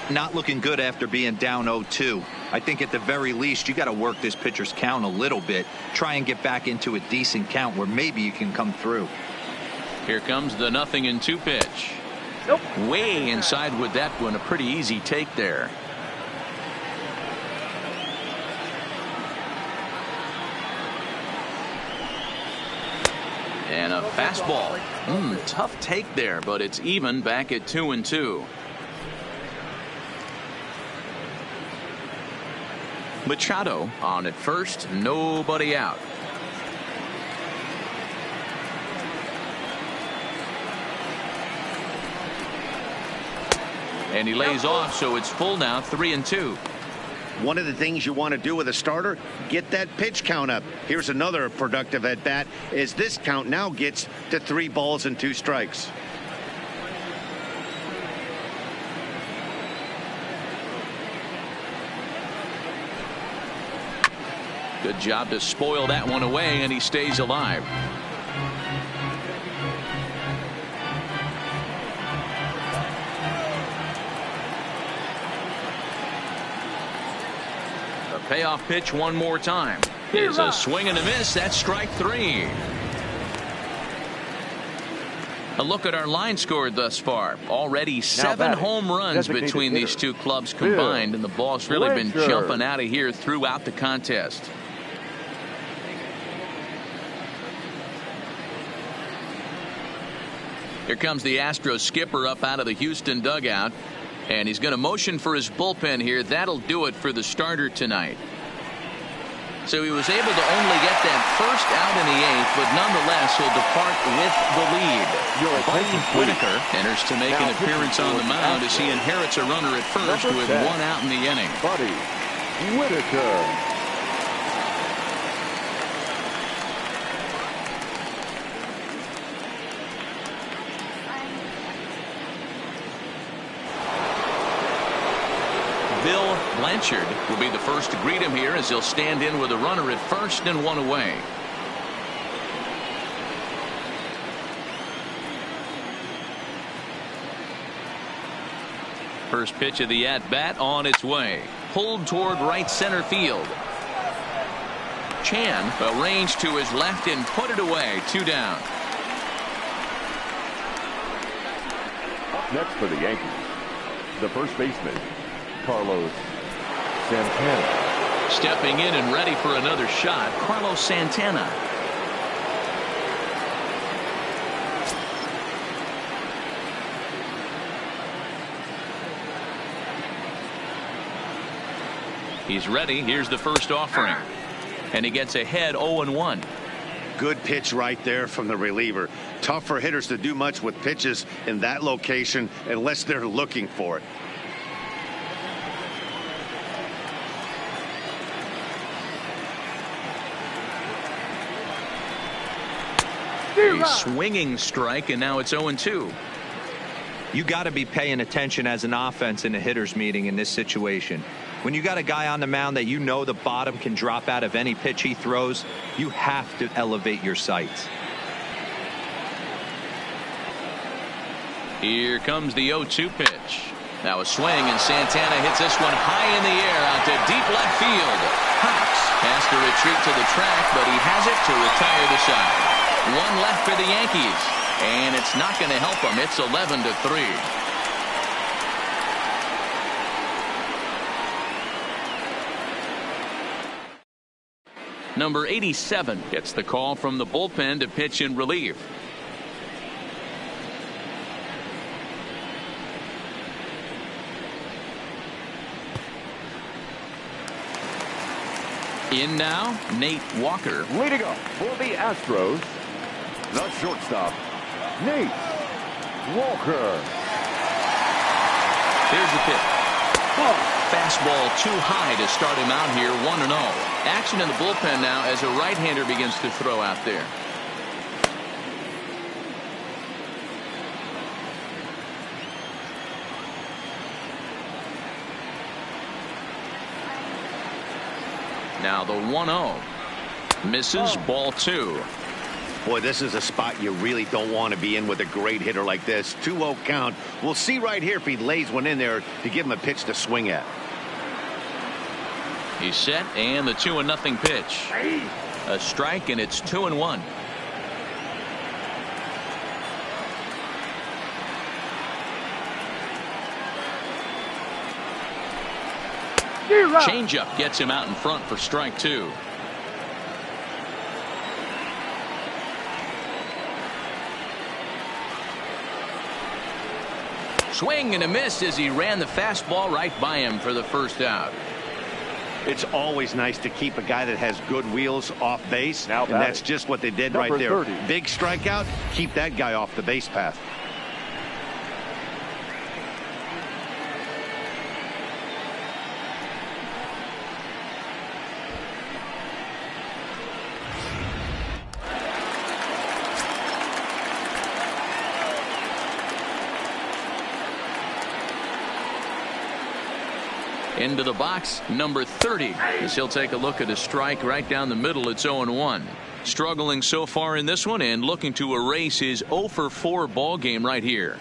[SPEAKER 4] Not looking good after being down 0-2. I think at the very least you got to work this pitcher's count a little bit. Try and get back into a decent count where maybe you can come through.
[SPEAKER 1] Here comes the 0-2 pitch. Way inside with that one. A pretty easy take there. And a fastball. Tough take there, but it's even back at 2-2. Machado on at first, nobody out. And he lays off, so it's full now, 3-2.
[SPEAKER 2] One of the things you want to do with a starter, get that pitch count up. Here's another productive at bat as this count now gets to 3 balls and 2 strikes.
[SPEAKER 1] Good job to spoil that one away, and he stays alive. Payoff pitch one more time. Is a swing and a miss. That's strike 3. A look at our line score thus far. Already 7 home runs between these 2 clubs combined, and the ball's really been jumping out of here throughout the contest. Here comes the Astros skipper up out of the Houston dugout. And he's going to motion for his bullpen here. That'll do it for the starter tonight. So he was able to only get that first out in the 8th, but nonetheless he'll depart with the lead. Buddy Whitaker enters to make an appearance on the mound as he inherits a runner at first with 1 out in the inning.
[SPEAKER 3] Buddy Whitaker.
[SPEAKER 1] Bill Blanchard will be the first to greet him here as he'll stand in with a runner at first and 1 away. First pitch of the at-bat on its way. Pulled toward right center field. Chan arranged to his left and put it away. 2 down.
[SPEAKER 3] Up next for the Yankees, the first baseman, Carlos Santana.
[SPEAKER 1] Stepping in and ready for another shot, Carlos Santana. He's ready. Here's the first offering. And he gets ahead 0-1.
[SPEAKER 2] Good pitch right there from the reliever. Tough for hitters to do much with pitches in that location unless they're looking for it.
[SPEAKER 1] A swinging strike, and now it's 0-2.
[SPEAKER 4] You got to be paying attention as an offense in a hitter's meeting in this situation. When you got a guy on the mound that you know the bottom can drop out of any pitch he throws, you have to elevate your sights.
[SPEAKER 1] Here comes the 0-2 pitch. Now a swing, and Santana hits this one high in the air out to deep left field. Hawks has to retreat to the track, but he has it to retire the side. 1 left for the Yankees, and it's not going to help them. It's 11-3. Number 87 gets the call from the bullpen to pitch in relief. In now, Nate Walker.
[SPEAKER 3] Leading up for the Astros, the shortstop, Nate Walker.
[SPEAKER 1] Here's the pitch. Fastball too high to start him out here, 1-0. Action in the bullpen now as a right-hander begins to throw out there. Now the 1-0. Misses, ball 2.
[SPEAKER 2] Boy, this is a spot you really don't want to be in with a great hitter like this. 2-0 count. We'll see right here if he lays one in there to give him a pitch to swing at.
[SPEAKER 1] He's set, and the 2-0 pitch. A strike, and it's 2-1. Changeup gets him out in front for strike 2. Swing and a miss as he ran the fastball right by him for the first out.
[SPEAKER 2] It's always nice to keep a guy that has good wheels off base,
[SPEAKER 3] Now
[SPEAKER 2] and that's just what they did right there.
[SPEAKER 3] 30.
[SPEAKER 2] Big strikeout, keep that guy off the base path.
[SPEAKER 1] Into the box, number 30, as he'll take a look at a strike right down the middle. It's 0-1. Struggling so far in this one and looking to erase his 0-for-4 ball game right here.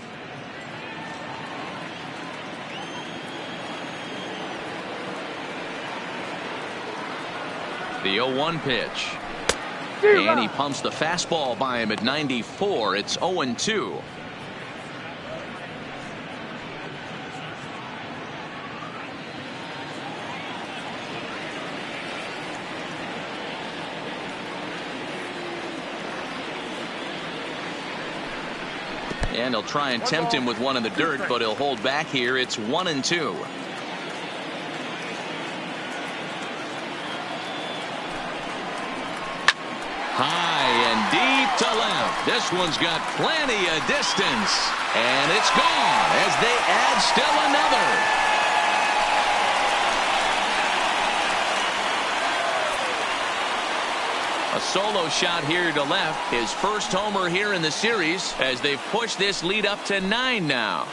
[SPEAKER 1] The 0-1 pitch. And he pumps the fastball by him at 94. It's 0-2. And he'll try and tempt him with one in the dirt, but he'll hold back here. It's 1-2. High and deep to left. This one's got plenty of distance. And it's gone as they add still another. A solo shot here to left. His first homer here in the series as they've pushed this lead up to 9 now.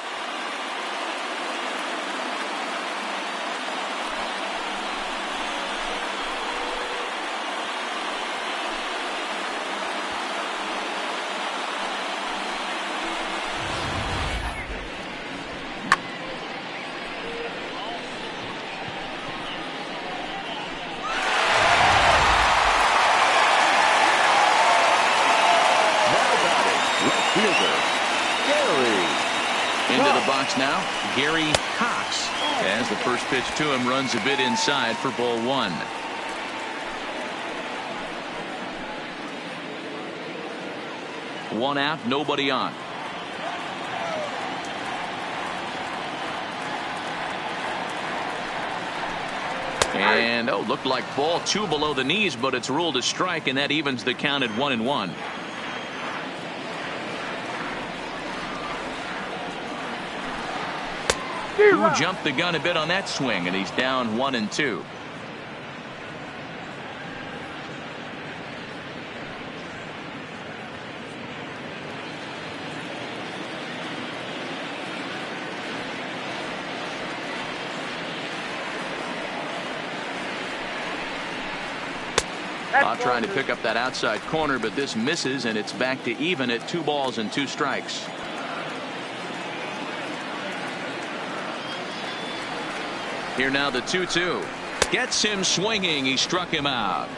[SPEAKER 3] fielder, Gary.
[SPEAKER 1] Into the box now, Gary Cox. As the first pitch to him runs a bit inside for ball one. One out, nobody on. And looked like ball two below the knees, but it's ruled a strike, and that evens the count at 1-1. Who jumped the gun a bit on that swing, and he's down 1-2. Trying to pick up that outside corner, but this misses, and it's back to even at 2 balls and 2 strikes. Here now the 2-2. Gets him swinging. He struck him out.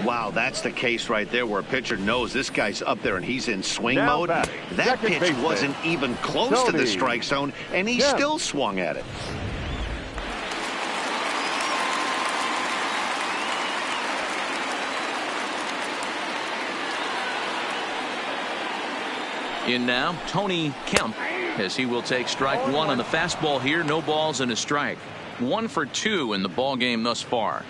[SPEAKER 2] Wow, that's the case right there where a pitcher knows this guy's up there and he's in swing
[SPEAKER 3] Now
[SPEAKER 2] mode.
[SPEAKER 3] batting,
[SPEAKER 2] That
[SPEAKER 3] second
[SPEAKER 2] pitch
[SPEAKER 3] baseman,
[SPEAKER 2] wasn't even close to the strike zone, and he still swung at it.
[SPEAKER 1] In now, Tony Kemp, as he will take strike one on the fastball here. No balls and a strike. 1 for 2 in the ball game thus far.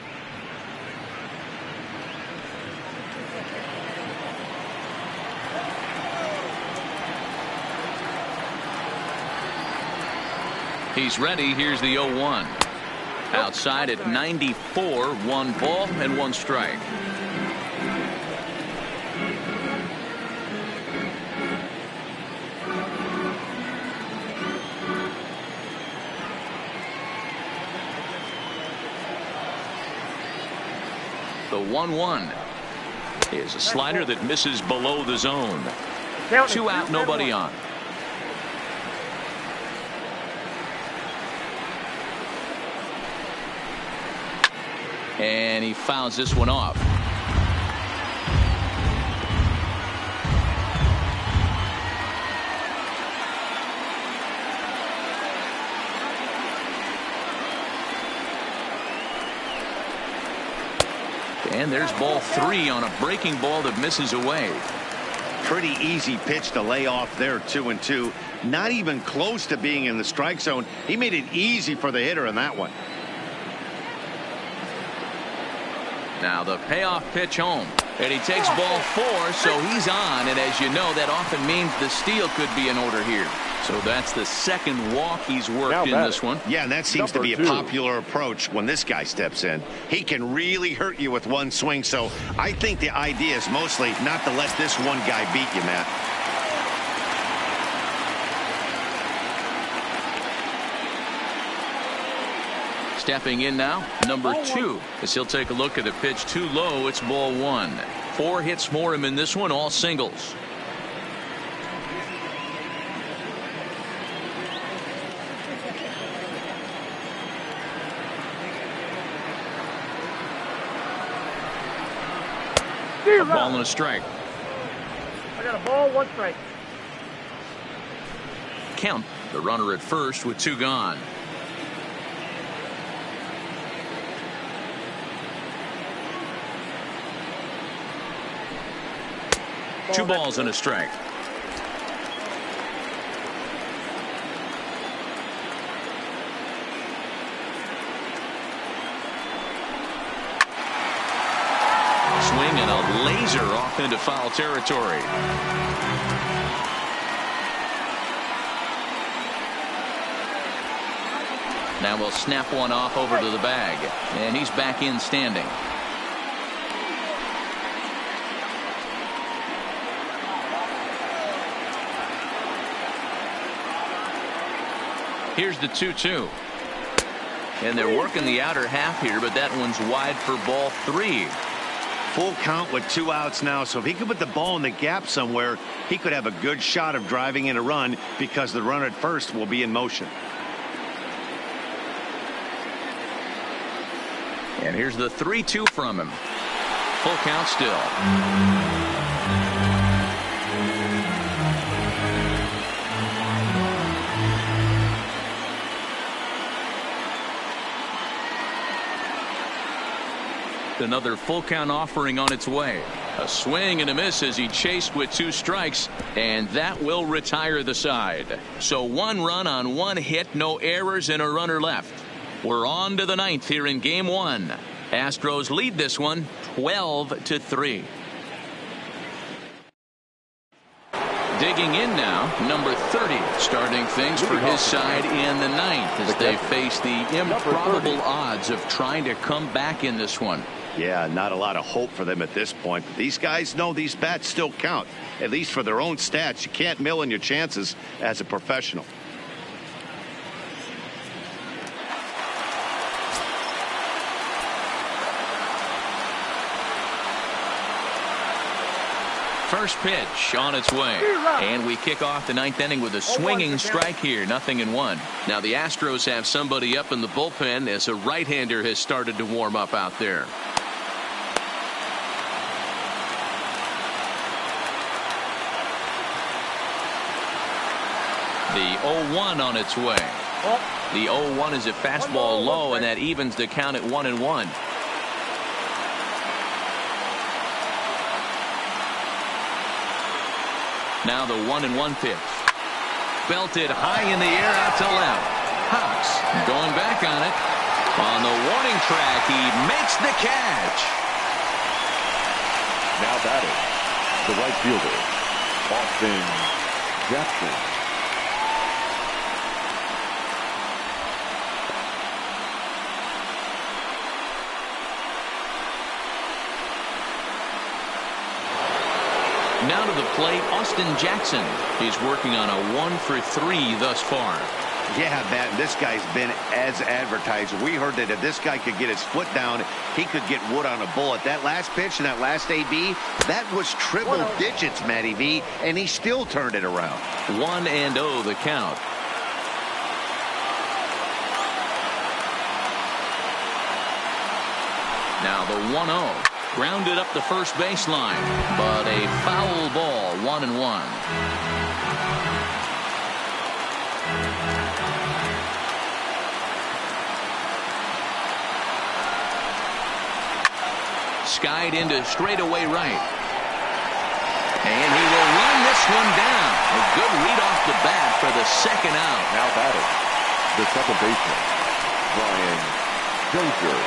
[SPEAKER 1] He's ready. Here's the 0-1. Outside at 94, 1 ball and 1 strike. The 1-1 is a slider that misses below the zone. 2 out, nobody on. And he fouls this one off. And there's ball 3 on a breaking ball that misses away.
[SPEAKER 2] Pretty easy pitch to lay off there, 2-2. Not even close to being in the strike zone. He made it easy for the hitter in that one.
[SPEAKER 1] Now the payoff pitch home, and he takes ball 4, so he's on, and as you know, that often means the steal could be in order here. So that's the second walk he's worked in this one.
[SPEAKER 2] Yeah, and that seems to be a popular approach when this guy steps in. He can really hurt you with one swing, so I think the idea is mostly not to let this one guy beat you, Matt.
[SPEAKER 1] Stepping in now, number 2, as he'll take a look at a pitch too low. It's ball 1. 4 hits for him in this one, all singles. A ball and a strike.
[SPEAKER 6] I got a ball, 1 strike.
[SPEAKER 1] Kemp, the runner at first with 2 gone. Two balls and a strike. Swing and a laser off into foul territory. Now we'll snap one off over to the bag, and he's back in standing. Here's the 2-2. And they're working the outer half here, but that one's wide for ball 3.
[SPEAKER 2] Full count with 2 outs now, so if he could put the ball in the gap somewhere, he could have a good shot of driving in a run because the runner at first will be in motion.
[SPEAKER 1] And here's the 3-2 from him. Full count still. Another full count offering on its way. A swing and a miss as he chased with 2 strikes, and that will retire the side. So 1 run on 1 hit, no errors, and a runner left. We're on to the 9th here in game 1. Astros lead this one 12-3. Digging in now, number 30, starting things for his side in the 9th as they face the improbable odds of trying to come back in this one.
[SPEAKER 2] Yeah, not a lot of hope for them at this point. But these guys know these bats still count, at least for their own stats. You can't mill in your chances as a professional.
[SPEAKER 1] First pitch on its way, and we kick off the 9th inning with a swinging strike here, 0-1. Now the Astros have somebody up in the bullpen as a right-hander has started to warm up out there. The 0-1 on its way. The 0-1 is a fastball low, and that evens the count at 1-1. Now the 1-1 pitch. Belted high in the air out to left. Hawks going back on it. On the warning track, he makes the catch.
[SPEAKER 3] Now batting, the right fielder, Austin Jackson.
[SPEAKER 1] Now to the plate, Austin Jackson. He's working on a 1-for-3 thus far.
[SPEAKER 2] Yeah, Matt, this guy's been as advertised. We heard that if this guy could get his foot down, he could get wood on a bullet. That last pitch and that last AB, that was triple digits, Matty V, and he still turned it around.
[SPEAKER 1] 1-0 the count. Now the 1-0. Grounded up the first baseline, but a foul ball, 1-1. Skied into straightaway right. And he will run this one down. A good read off the bat for the second out.
[SPEAKER 3] Now batting, the second baseman, Brian Dozier.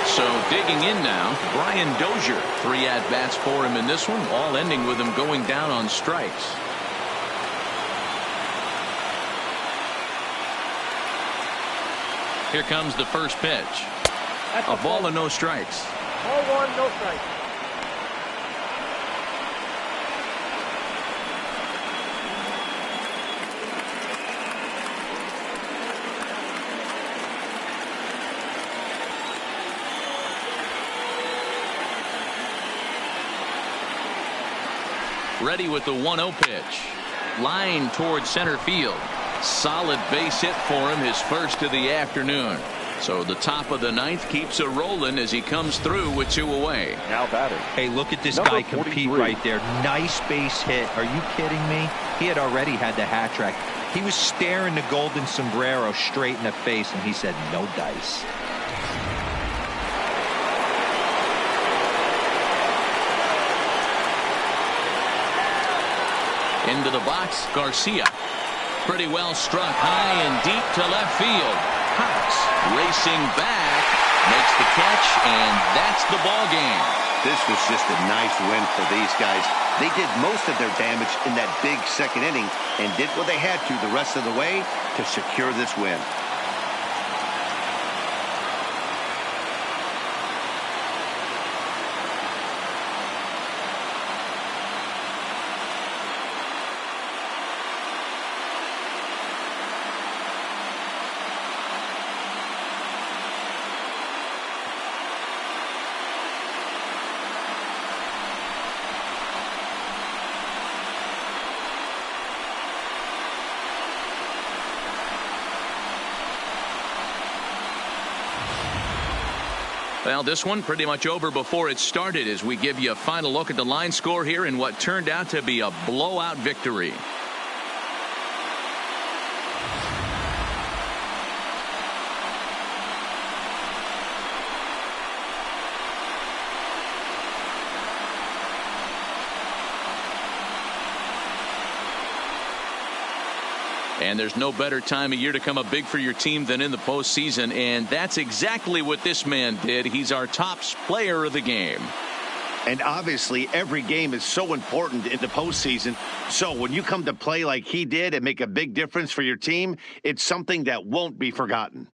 [SPEAKER 1] So digging in now, Brian Dozier. 3 at-bats for him in this one, all ending with him going down on strikes. Here comes the first pitch. A ball and no strikes.
[SPEAKER 6] Ball 1, no strikes.
[SPEAKER 1] Ready with the 1-0 pitch. Line towards center field. Solid base hit for him, his first of the afternoon. So the top of the 9th keeps it rolling as he comes through with 2 away.
[SPEAKER 3] Now batting.
[SPEAKER 4] Hey, look at this
[SPEAKER 3] Number
[SPEAKER 4] guy compete
[SPEAKER 3] 43.
[SPEAKER 4] right there. Nice base hit. Are you kidding me? He had already had the hat trick. He was staring the golden sombrero straight in the face, and he said, no dice.
[SPEAKER 1] Into the box, Garcia. Pretty well struck high and deep to left field. Hawks racing back, makes the catch, and that's the ball game.
[SPEAKER 2] This was just a nice win for these guys. They did most of their damage in that big second inning and did what they had to the rest of the way to secure this win.
[SPEAKER 1] Well, this one pretty much over before it started as we give you a final look at the line score here in what turned out to be a blowout victory. And there's no better time of year to come up big for your team than in the postseason, and that's exactly what this man did. He's our top player of the game.
[SPEAKER 2] And obviously, every game is so important in the postseason. So when you come to play like he did and make a big difference for your team, it's something that won't be forgotten.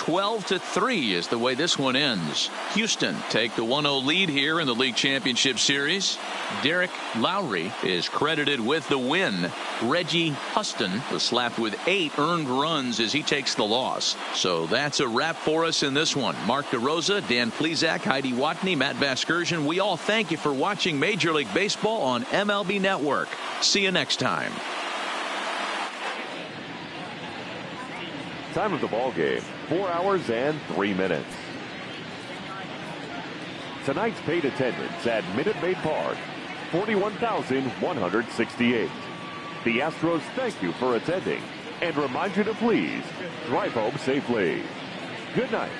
[SPEAKER 1] (12-3) is the way this one ends. Houston take the 1-0 lead here in the league championship series. Derek Lowry is credited with the win. Reggie Huston was slapped with 8 earned runs as he takes the loss. So that's a wrap for us in this one. Mark DeRosa, Dan Plesac, Heidi Watney, Matt Vasgersian. We all thank you for watching Major League Baseball on MLB Network. See you next time.
[SPEAKER 3] Time of the ball game, 4 hours and 3 minutes. Tonight's paid attendance at Minute Maid Park, 41,168. The Astros thank you for attending and remind you to please drive home safely. Good night.